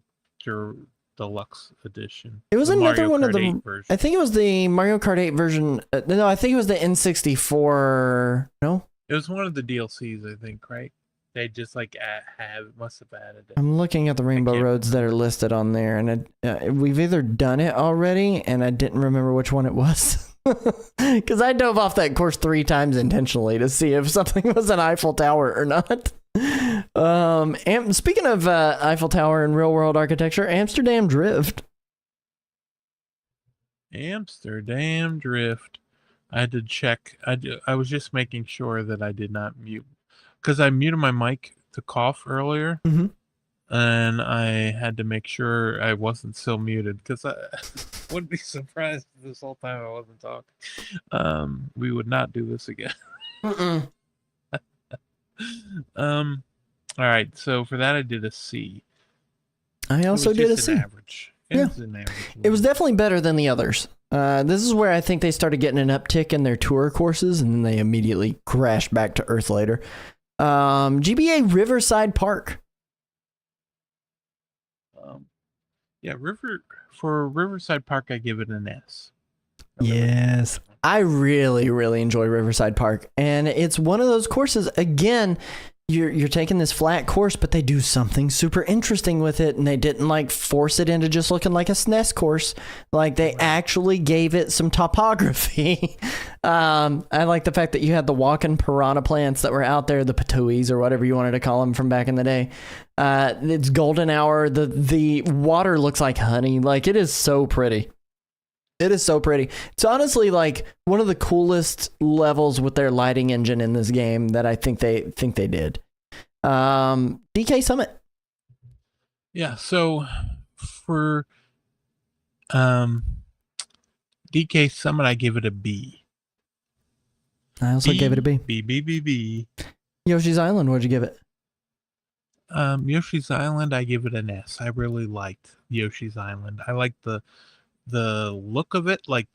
deluxe edition. It was another one of the. Version. I think it was the Mario Kart 8 version. No, I think it was the N64. No, it was one of the DLCs. I think, right? They just like must have added it. I'm looking at the rainbow can't roads that are listed on there, and we've either done it already, and I didn't remember which one it was. Because I dove off that course 3 times intentionally to see if something was an Eiffel Tower or not. And speaking of Eiffel Tower and real world architecture, Amsterdam Drift. Amsterdam Drift. I had to check. I was just making sure that I did not mute, because I muted my mic to cough earlier, and I had to make sure I wasn't still muted, because I wouldn't be surprised if this whole time I wasn't talking. We would not do this again. All right, so for that I did a C. I also did a C. Average. Yeah. Average. It was definitely better than the others. This is where I think they started getting an uptick in their tour courses, and then they immediately crashed back to earth later. GBA Riverside Park. Yeah, Riverside Park, I give it an S. Yes. I really, really enjoy Riverside Park. And it's one of those courses, again, you're taking this flat course, but they do something super interesting with it, and they didn't like force it into just looking like a SNES course. Like they actually gave it some topography. I like the fact that you had the walking piranha plants that were out there, the patois or whatever you wanted to call them from back in the day. It's golden hour. The water looks like honey. Like it is so pretty. It is so pretty. It's honestly like one of the coolest levels with their lighting engine in this game that I think they did. DK Summit. Yeah, so for DK Summit, I give it a B. I also gave it a B. B. Yoshi's Island, what'd you give it? Yoshi's Island, I give it an S. I really liked Yoshi's Island. I liked the look of it, like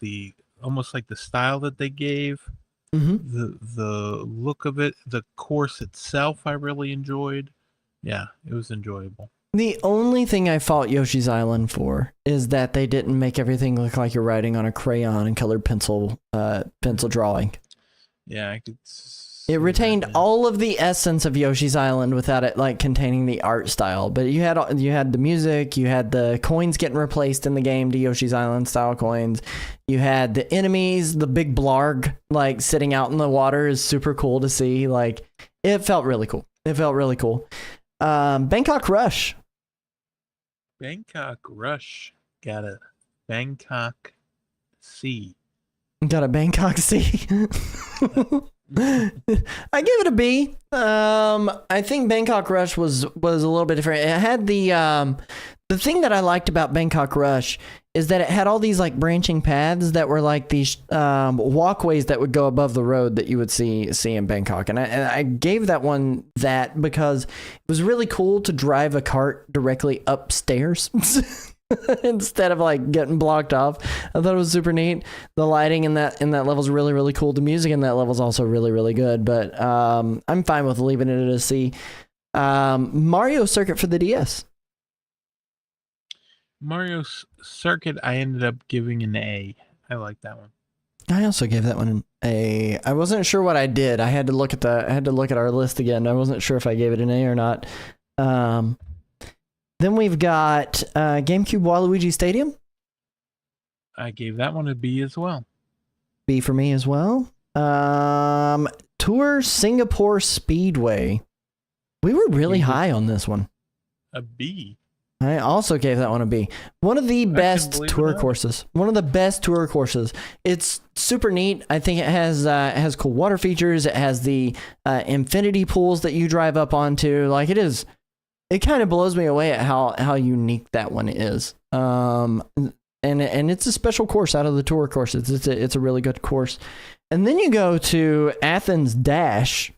almost like the style that they gave. The look of it, the course itself, I really enjoyed. Yeah, it was enjoyable. The only thing I fault Yoshi's Island for is that they didn't make everything look like you're writing on a crayon and colored pencil drawing. Yeah, I could. It retained all of the essence of Yoshi's Island without it like containing the art style. But you had the music, you had the coins getting replaced in the game to Yoshi's Island style coins. You had the enemies, the big blarg like sitting out in the water is super cool to see. Like it felt really cool. Bangkok Rush. Bangkok Rush got a Bangkok C. Got a Bangkok C. I give it a B. I think Bangkok Rush was a little bit different. It had the thing that I liked about Bangkok Rush is that it had all these like branching paths that were like these walkways that would go above the road that you would see in Bangkok. And I gave that one that because it was really cool to drive a cart directly upstairs. Instead of like getting blocked off. I thought it was super neat. The lighting in that level is really, really cool. The music in that level is also really, really good, but I'm fine with leaving it at a C. Mario Circuit for the DS. Mario Circuit, I ended up giving an A. I like that one. I also gave that one an A. I wasn't sure what I did. I had to look at our list again. I wasn't sure if I gave it an A or not. Then we've got GameCube Waluigi Stadium. I gave that one a B as well. B for me as well. Tour Singapore Speedway. We were really high on this one. A B. I also gave that one a B. One of the best tour courses. One of the best tour courses. It's super neat. I think it has cool water features. It has the infinity pools that you drive up onto. Like it is. It kind of blows me away at how unique that one is. And it's a special course out of the tour courses. It's a really good course. And then you go to Athens Dash.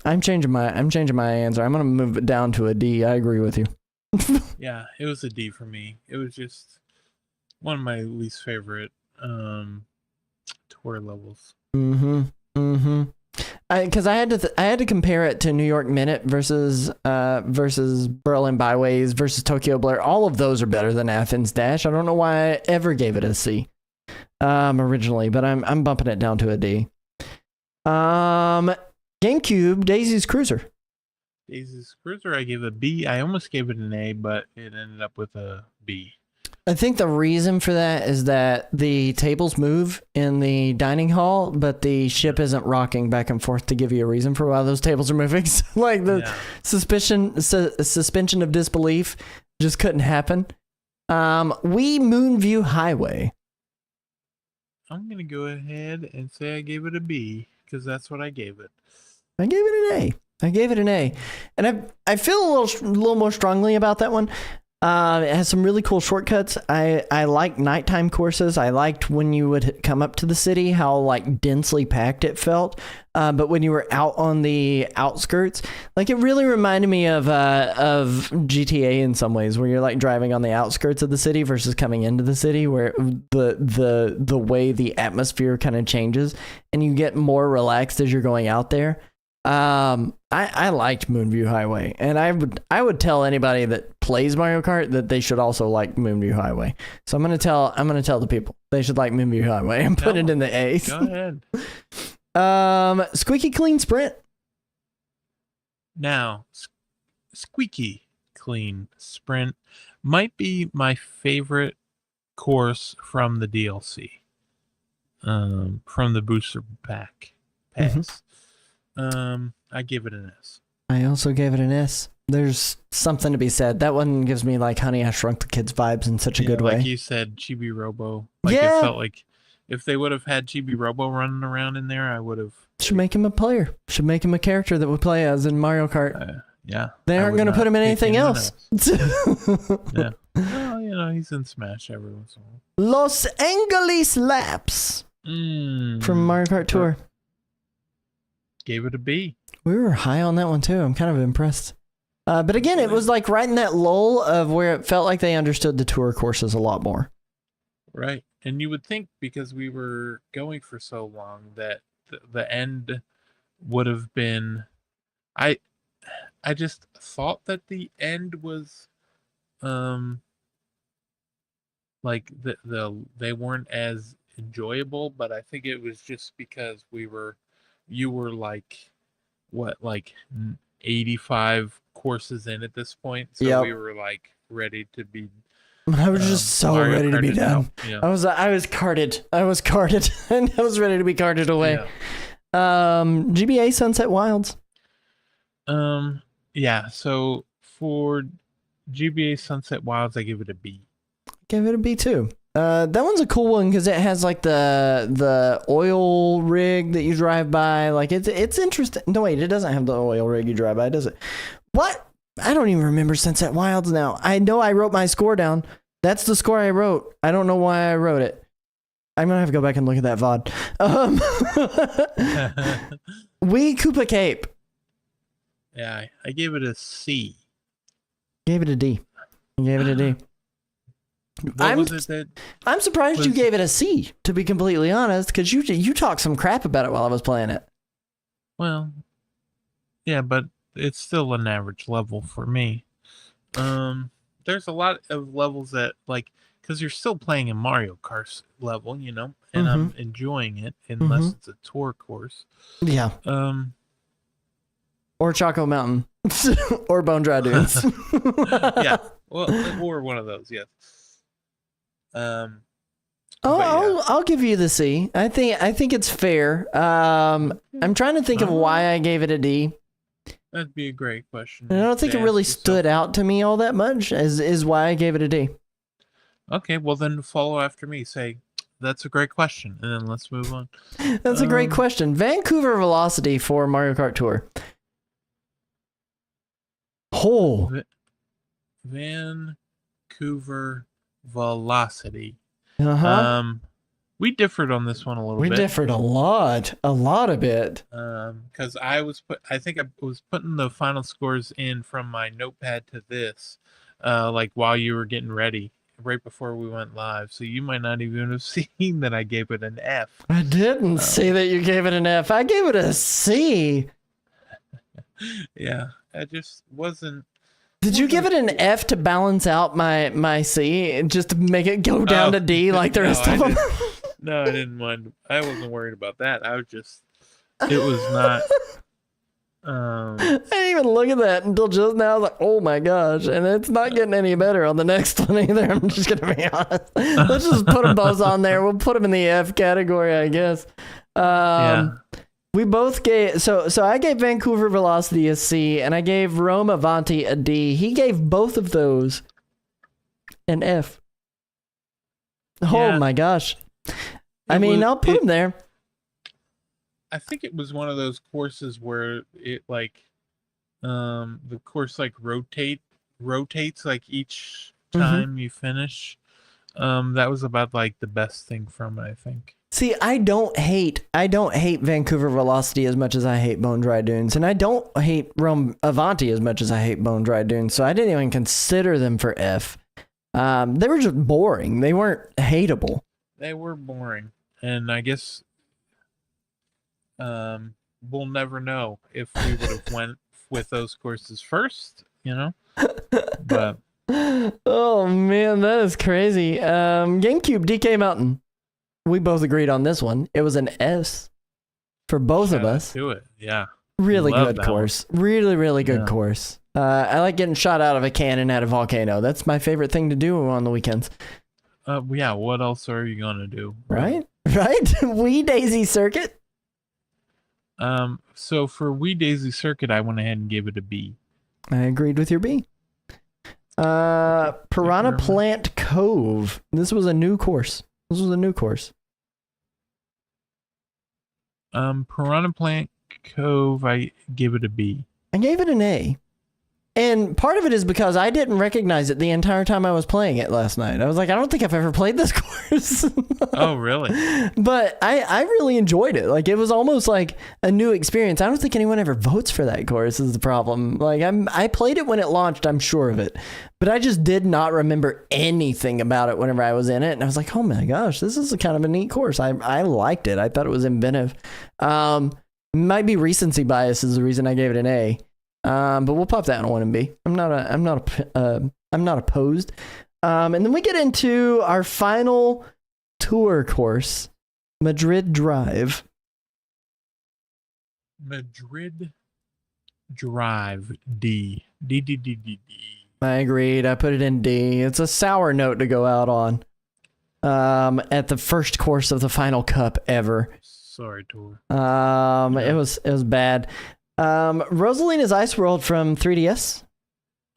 I'm changing my answer. I'm gonna move it down to a D. I agree with you. Yeah, it was a D for me. It was just one of my least favorite tour levels. Because I had to compare it to New York Minute versus Berlin Byways versus Tokyo Blur. All of those are better than Athens Dash. I don't know why I ever gave it a C originally, but I'm bumping it down to a D. GameCube Daisy's Cruiser. Daisy's Cruiser, I gave a B. I almost gave it an A, but it ended up with a B. I think the reason for that is that the tables move in the dining hall, but the ship isn't rocking back and forth to give you a reason for why those tables are moving. So, like the suspension of disbelief just couldn't happen. We Moonview Highway. I'm going to go ahead and say I gave it a B because that's what I gave it. I gave it an A. And I feel a little more strongly about that one. It has some really cool shortcuts. I like nighttime courses. I liked when you would come up to the city, how like densely packed it felt. But when you were out on the outskirts, like it really reminded me of GTA in some ways, where you're like driving on the outskirts of the city versus coming into the city, where the way the atmosphere kind of changes and you get more relaxed as you're going out there. I liked Moonview Highway, and I would tell anybody that plays Mario Kart that they should also like Moonview Highway. So I'm gonna tell the people they should like Moonview Highway and put it in the A's. Go ahead. Squeaky Clean Sprint. Now, Squeaky Clean Sprint might be my favorite course from the DLC, from the booster pass. I give it an S. I also gave it an S. There's something to be said. That one gives me like Honey, I Shrunk the Kids vibes in such a good way. Like you said, Chibi Robo. Like Yeah. It felt like if they would have had Chibi Robo running around in there, I would have. Should make him a player. Should make him a character that would play as in Mario Kart. Yeah. They aren't going to put him in anything else. Yeah. Well, he's in Smash every once in a while. Los Angeles Laps from Mario Kart Tour. Gave it a B. We were high on that one too. I'm kind of impressed. But again, it was like right in that lull of where it felt like they understood the tour courses a lot more. Right. And you would think because we were going for so long that the end would have been... I just thought that the end was like they weren't as enjoyable, but I think it was just because you were like 85 courses in at this point, so we were like ready to be. I was just so Mario ready to be done. Yeah. I was carted, and I was ready to be carted away. Yeah. GBA Sunset Wilds. Yeah. So for GBA Sunset Wilds, I give it a B. Gave it a B too. That one's a cool one because it has like the oil rig that you drive by. Like it's interesting. No wait, it doesn't have the oil rig you drive by, does it? What? I don't even remember Sunset Wilds now. I know I wrote my score down. That's the score I wrote. I don't know why I wrote it. I'm gonna have to go back and look at that VOD. Wii Koopa Cape. Yeah, I gave it a C. Gave it a D. Gave it a D. I'm surprised you gave it a C, to be completely honest, because you talked some crap about it while I was playing it. Well, yeah, but it's still an average level for me. There's a lot of levels that, like, because you're still playing a Mario Kart level, and I'm enjoying it, unless it's a tour course. Yeah. Or Choco Mountain. Or Bone Dry Dudes. Yeah. Well, or one of those, yes. I'll give you the C. I think it's fair. I'm trying to think of why I gave it a D. That'd be a great question. I don't think it really stood out to me all that much, is why I gave it a D. Okay, well then follow after me. Say, that's a great question, and then let's move on. That's a great question. Vancouver Velocity for Mario Kart Tour. Oh. Vancouver Velocity. We differed on this one a little bit. We differed a lot a bit. Because I think I was putting the final scores in from my notepad to this, like while you were getting ready, right before we went live. So you might not even have seen that I gave it an F. I didn't see that you gave it an F. I gave it a C. Yeah, I just wasn't. Did you give it an F to balance out my C, just to make it go down to D like the rest of them? No, I didn't mind. I wasn't worried about that. It was not. I didn't even look at that until just now. I was like, oh my gosh. And it's not getting any better on the next one either. I'm just going to be honest. Let's just put them both on there. We'll put them in the F category, I guess. Yeah. We both gave, so I gave Vancouver Velocity a C, and I gave Rome Avanti a D. He gave both of those an F. Oh Yeah. my gosh. I'll put him there. I think it was one of those courses where it like the course like rotates like each time you finish. That was about like the best thing from it, I think. See, I don't hate Vancouver Velocity as much as I hate Bone Dry Dunes, and I don't hate Rome Avanti as much as I hate Bone Dry Dunes, so I didn't even consider them for F. They were just boring. They weren't hateable. They were boring, and I guess we'll never know if we would have went with those courses first, But oh man, that is crazy. GameCube DK Mountain. We both agreed on this one. It was an S for both of us. Do it, yeah. Really Love good that course. Really, really good course. I like getting shot out of a cannon at a volcano. That's my favorite thing to do on the weekends. Yeah. What else are you gonna do? Right. Wee Daisy Circuit. So for Wee Daisy Circuit, I went ahead and gave it a B. I agreed with your B. Piranha Plant Cove. This was a new course. Piranha Plant Cove, I gave it a B. I gave it an A. And part of it is because I didn't recognize it the entire time I was playing it last night. I was like, I don't think I've ever played this course. Oh, really? But I really enjoyed it. Like, it was almost like a new experience. I don't think anyone ever votes for that course is the problem. Like, I played it when it launched, I'm sure of it. But I just did not remember anything about it whenever I was in it. And I was like, oh my gosh, this is a kind of a neat course. I liked it. I thought it was inventive. Might be recency bias is the reason I gave it an A. But we'll pop that one in B. I'm not opposed. And then we get into our final tour course, Madrid Drive. Madrid Drive, D. D. I agreed. I put it in D. It's a sour note to go out on. At the first course of the final cup ever. Sorry, tour. It was bad. Rosalina's Ice World from 3DS.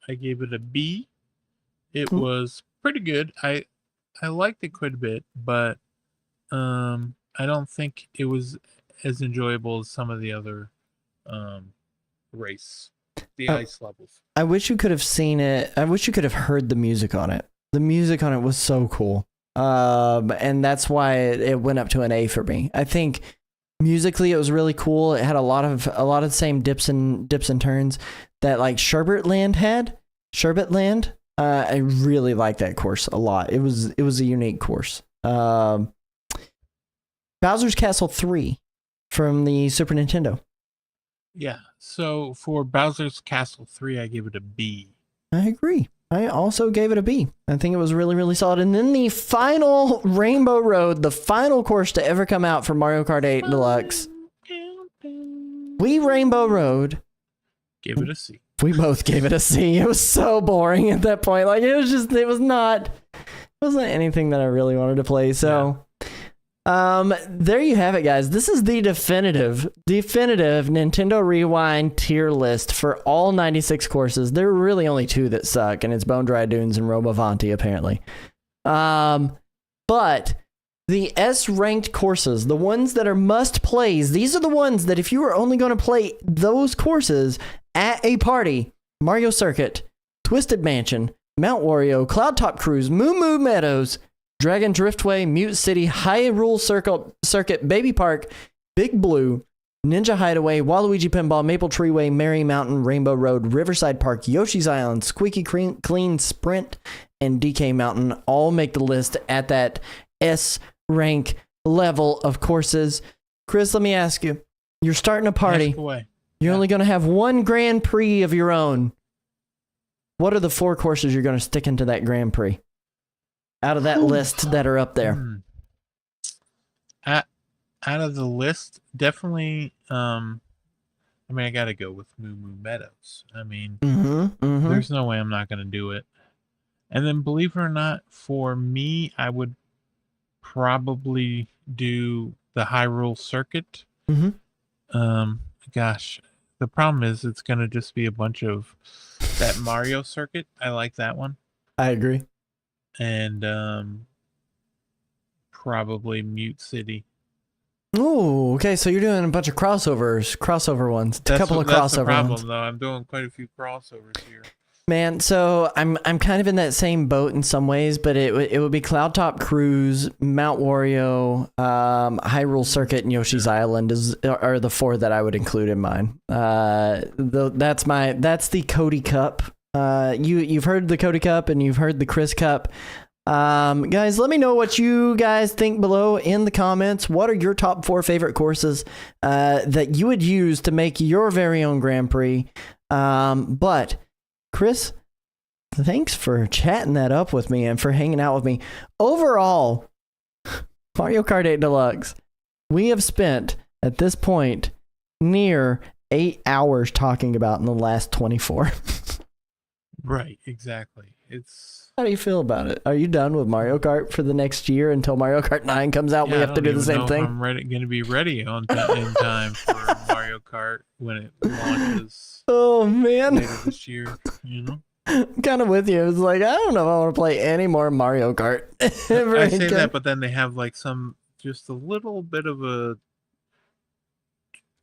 I gave it a B. It was pretty good. I liked it quite a bit, but I don't think it was as enjoyable as some of the other ice levels. I wish you could have seen it. I wish you could have heard the music on it. The music on it was so cool. And that's why it went up to an A for me. I think musically it was really cool. It had a lot of the same dips and turns that like Sherbet Land had. I really liked that course a lot. It was a unique course. Bowser's Castle 3 from the Super Nintendo. Yeah. So for Bowser's Castle 3, I gave it a B. I agree. I also gave it a B. I think it was really, really solid. And then the final Rainbow Road, the final course to ever come out for Mario Kart 8 Deluxe. We Rainbow Road. Gave it a C. We both gave it a C. It was so boring at that point. Like, it wasn't anything that I really wanted to play. So, there you have it, guys. This is the definitive Nintendo Rewind tier list for all 96 courses. There are really only two that suck, and it's Bone Dry Dunes and Rome Avanti, apparently. But the S-ranked courses, the ones that are must-plays, these are the ones that if you are only going to play those courses at a party, Mario Circuit, Twisted Mansion, Mount Wario, Cloud Top Cruise, Moo Moo Meadows, Dragon Driftway, Mute City, Hyrule Circuit, Baby Park, Big Blue, Ninja Hideaway, Waluigi Pinball, Maple Treeway, Merry Mountain, Rainbow Road, Riverside Park, Yoshi's Island, Squeaky Clean, Sprint, and DK Mountain all make the list at that S rank level of courses. Chris, let me ask you. You're starting a party. You're only going to have one Grand Prix of your own. What are the 4 courses you're going to stick into that Grand Prix? Out of that list that are up there. Out of the list, definitely I mean, I got to go with Moo Moo Meadows. I mean, Mm-hmm. there's no way I'm not going to do it. And then, believe it or not, for me, I would probably do the Hyrule Circuit. Mm-hmm. Gosh, the problem is it's going to just be a bunch of that Mario Circuit. I like that one. I agree. And probably Mute City. Oh, okay. So you're doing a bunch of crossover ones. It's a couple of That's the crossover problem, ones. though. I'm doing quite a few crossovers here. Man, so I'm kind of in that same boat in some ways, but it would be Cloud Top Cruise, Mount Wario, Hyrule Circuit, and Yoshi's Island are the 4 that I would include in mine. That's the Cody Cup. You've heard the Cody Cup and you've heard the Chris Cup. Guys, let me know what you guys think below in the comments. What are your top 4 favorite courses that you would use to make your very own Grand Prix? But Chris, thanks for chatting that up with me and for hanging out with me. Overall, Mario Kart 8 Deluxe, we have spent, at this point, near 8 hours talking about in the last 24. Right, exactly. How do you feel about it? Are you done with Mario Kart for the next year until Mario Kart 9 comes out? Yeah, We have to do the same thing. I'm going to be ready in time for Mario Kart when it launches. Oh, man. Later this year, I'm kind of with you. It's like, I don't know if I want to play any more Mario Kart. I say that, but then they have like just a little bit of a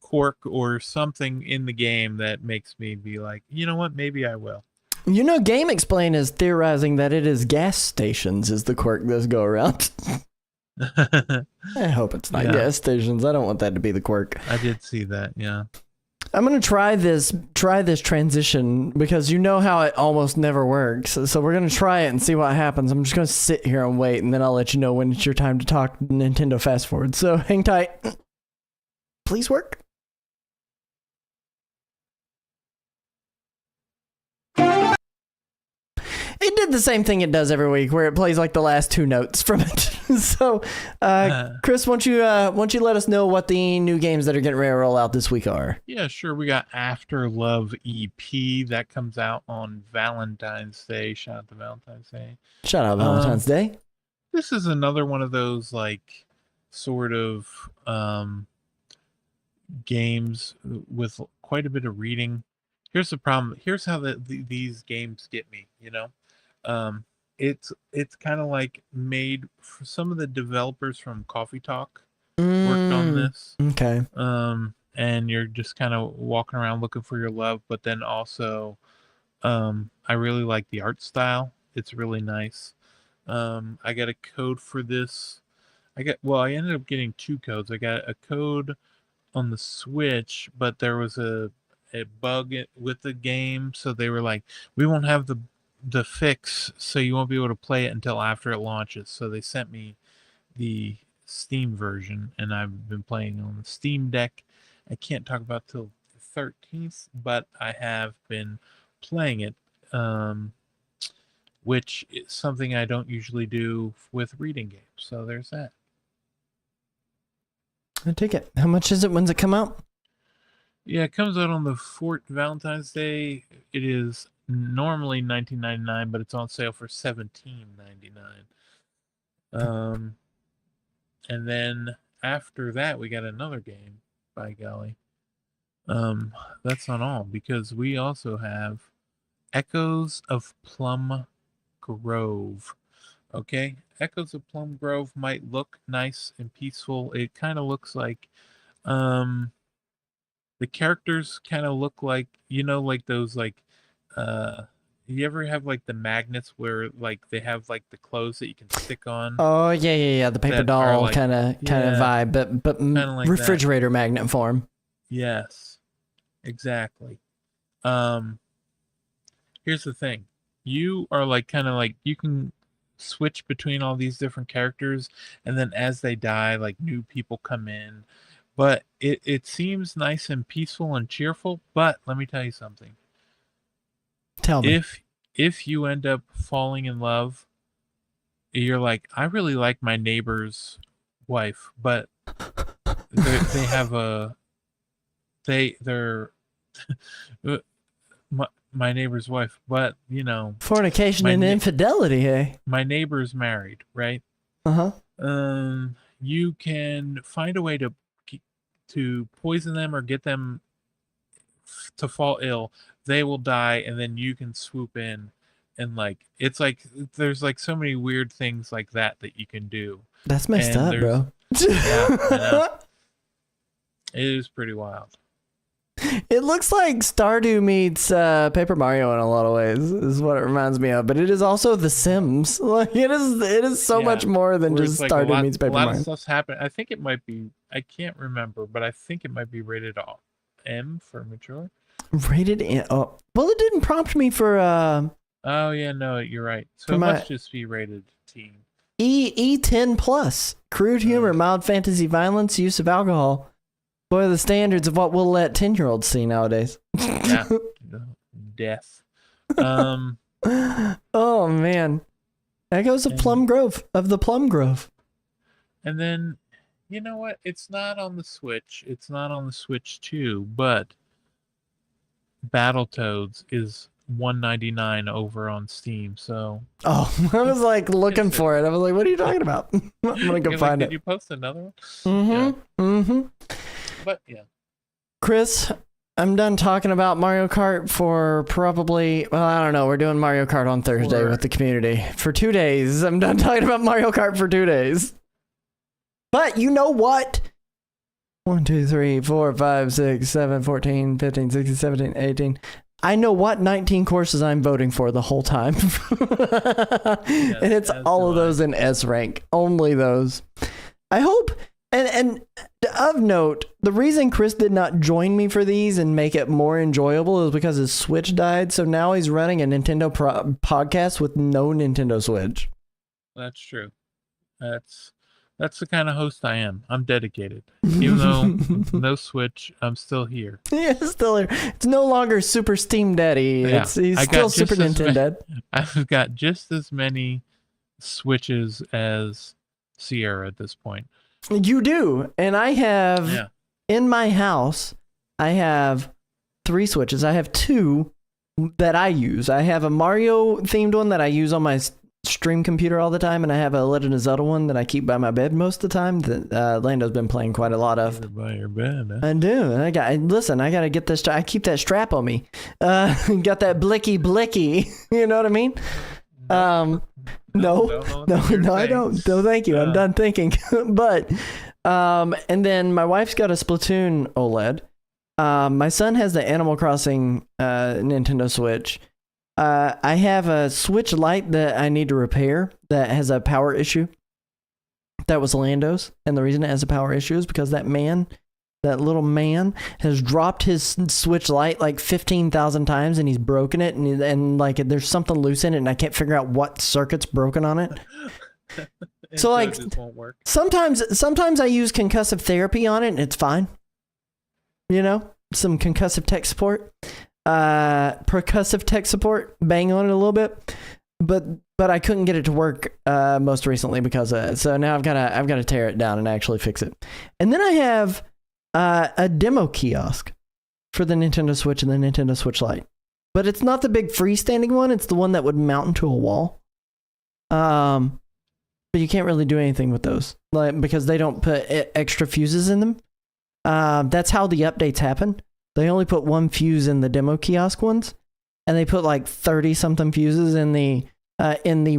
quirk or something in the game that makes me be like, you know what, maybe I will. Game Explain is theorizing that it is gas stations is the quirk this go around. I hope it's not gas stations. I don't want that to be the quirk. I did see that, yeah. I'm gonna try this transition because you know how it almost never works. So we're gonna try it and see what happens. I'm just gonna sit here and wait, and then I'll let you know when it's your time to talk Nintendo Fast Forward. So hang tight. Please work. It did the same thing it does every week, where it plays like the last 2 notes from it. So, Chris, won't you let us know what the new games that are getting ready to roll out this week are? Yeah, sure. We got After Love EP that comes out on Valentine's Day. Shout out to Valentine's Day. Shout out Valentine's Day. This is another one of those like sort of games with quite a bit of reading. Here's the problem. Here's how these games get me. It's kind of like made for some of the developers from Coffee Talk worked on this. Okay. And you're just kind of walking around looking for your love, but then also, I really like the art style. It's really nice. I got a code for this. I ended up getting 2 codes. I got a code on the Switch, but there was a bug with the game, so they were like, we won't have the fix, so you won't be able to play it until after it launches. So they sent me the Steam version, and I've been playing on the Steam Deck. I can't talk about till the 13th, but I have been playing it, which is something I don't usually do with reading games. So there's that. I take it. How much is it? When's it come out? Yeah, it comes out on the Valentine's Day. It is normally $19.99, but it's on sale for $17.99. And then after that, we got another game. By golly, that's not all, because we also have Echoes of Plum Grove. Okay, Echoes of Plum Grove might look nice and peaceful. It kind of looks like, the characters kind of look like, like those, like, you ever have like the magnets where like they have like the clothes that you can stick on? Oh yeah. The paper doll like, kind of vibe, but like refrigerator magnet form. Yes, exactly. Here's the thing: you are like kind of like you can switch between all these different characters, and then as they die, like new people come in. But it seems nice and peaceful and cheerful. But let me tell you something. Tell me. If you end up falling in love, you're like, I really like my neighbor's wife, but they have they're my neighbor's wife, but Fornication my and ne- infidelity, hey? my neighbor's married, right? Uh-huh. You can find a way to poison them or get them to fall ill. They will die, and then you can swoop in, and it's like there's like so many weird things like that you can do. That's messed And up, bro. Yeah, I know. It is pretty wild. It looks like Stardew meets Paper Mario in a lot of ways, is what it reminds me of. But it is also The Sims. Like it is so much more than Where just it's like Stardew meets Paper a lot Mario. of stuff's happened. I think it might be. I can't remember, but I think it might be rated M for mature. Rated in. Oh, well, it didn't prompt me for Oh yeah, no, you're right. So For it my- must just be rated teen. E10 plus. Crude humor, mild fantasy violence, use of alcohol. Boy, the standards of what we'll let 10-year-olds see nowadays. Yeah, death. Oh man, Echoes of Plum Grove the Plum Grove. And then, you know what? It's not on the Switch. It's not on the Switch 2, but Battletoads is $1.99 over on Steam. So Oh, I was like looking for it. I was like, what are you talking about? I'm gonna go you're find like, it. Did you post another one? Mm-hmm. Mm-hmm. But yeah. Chris, I'm done talking about Mario Kart for probably, well, I don't know. We're doing Mario Kart on Thursday with the community for 2 days. I'm done talking about Mario Kart for 2 days. But you know what? 1, 2, 3, 4, 5, 6, 7, 14, 15, 16, 17, 18. I know what 19 courses I'm voting for the whole time. And it's all of those in S rank. Only those. I hope. And of note, the reason Chris did not join me for these and make it more enjoyable is because his Switch died. So now he's running a Nintendo podcast with no Nintendo Switch. That's true. That's the kind of host I am. I'm dedicated. Even though no Switch, I'm still here. Yeah, still here. It's no longer Super Steam Daddy. Yeah, He's still Super Nintendo Dad. I've got just as many Switches as Sierra at this point. You do. And I have, in my house, I have 3 Switches. I have 2 that I use. I have a Mario themed one that I use on my stream computer all the time, and I have a Legend of Zelda one that I keep by my bed most of the time that Lando's been playing quite a lot of. By your bed, huh? I do. I gotta get this. I keep that strap on me. Got that blicky. You know what I mean? No, I don't. No, thank you. I'm done thinking. But, and then my wife's got a Splatoon OLED. My son has the Animal Crossing Nintendo Switch. I have a Switch Lite that I need to repair that has a power issue. That was Lando's, and the reason it has a power issue is because that little man has dropped his Switch Lite like 15,000 times, and he's broken it, and like there's something loose in it, and I can't figure out what circuit's broken on it. So like it won't work. sometimes I use concussive therapy on it, and it's fine. You know, some concussive tech support. Percussive tech support, bang on it a little bit, but I couldn't get it to work most recently because of it. So now I've got to tear it down and actually fix it. And then I have a demo kiosk for the Nintendo Switch and the Nintendo Switch Lite, but it's not the big freestanding one. It's the one that would mount into a wall. But you can't really do anything with those, like because they don't put extra fuses in them. That's how the updates happen. They only put 1 fuse in the demo kiosk ones, and they put like 30 something fuses in the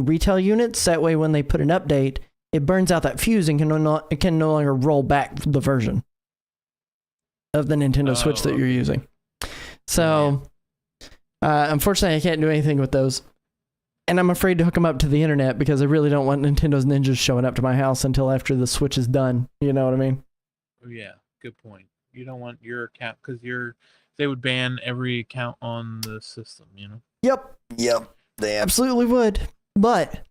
retail units. That way, when they put an update, it burns out that fuse and can no longer roll back the version of the Nintendo Switch that you're using. So, unfortunately, I can't do anything with those, and I'm afraid to hook them up to the internet because I really don't want Nintendo's ninjas showing up to my house until after the Switch is done. You know what I mean? Oh yeah, good point. You don't want your account because they would ban every account on the system, you know? Yep. They absolutely would. But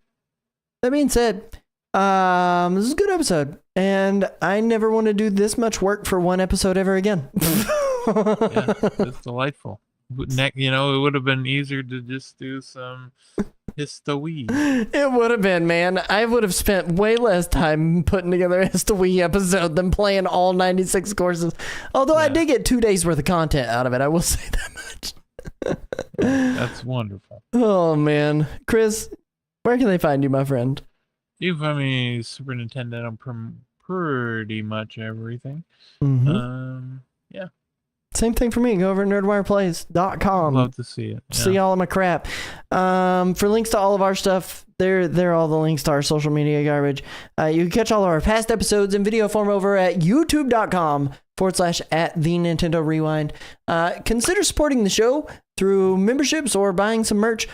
that being said, this is a good episode, and I never want to do this much work for one episode ever again. Yeah, it's delightful. it would have been easier to just do some Histowee. It would have been, man. I would have spent way less time putting together a Histowee episode than playing all 96 courses. Although I did get 2 days worth of content out of it, I will say that much. That's wonderful. Oh, man. Chris, where can they find you, my friend? You can find me Super Nintendo on pretty much everything. Yeah. Same thing for me. Go over to nerdwireplays.com. Love to see it. See all of my crap. For links to all of our stuff, they're all the links to our social media garbage. You can catch all of our past episodes in video form over at youtube.com/@the-Nintendo-Rewind. Consider supporting the show through memberships or buying some merch.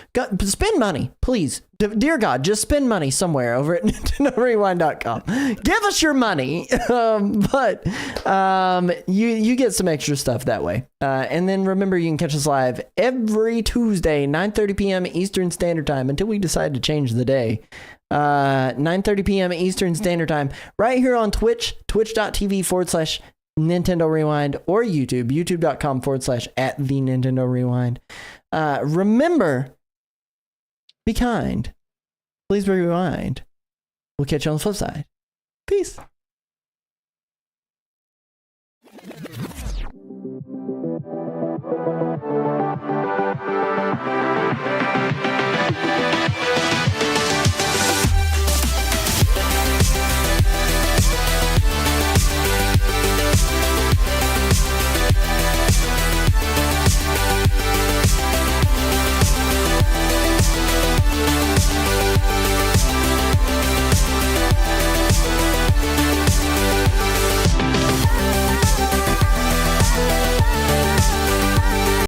Spend money, please. Dear God, just spend money somewhere over at NintendoRewind.com. Give us your money. But you get some extra stuff that way. And then remember, you can catch us live every Tuesday, 9:30 p.m. Eastern Standard Time, until we decide to change the day. 9:30 p.m. Eastern Standard Time, right here on Twitch, twitch.tv/Nintendo Rewind, or YouTube, youtube.com/@the-Nintendo Rewind. Remember, be kind. Please rewind. We'll catch you on the flip side. Peace.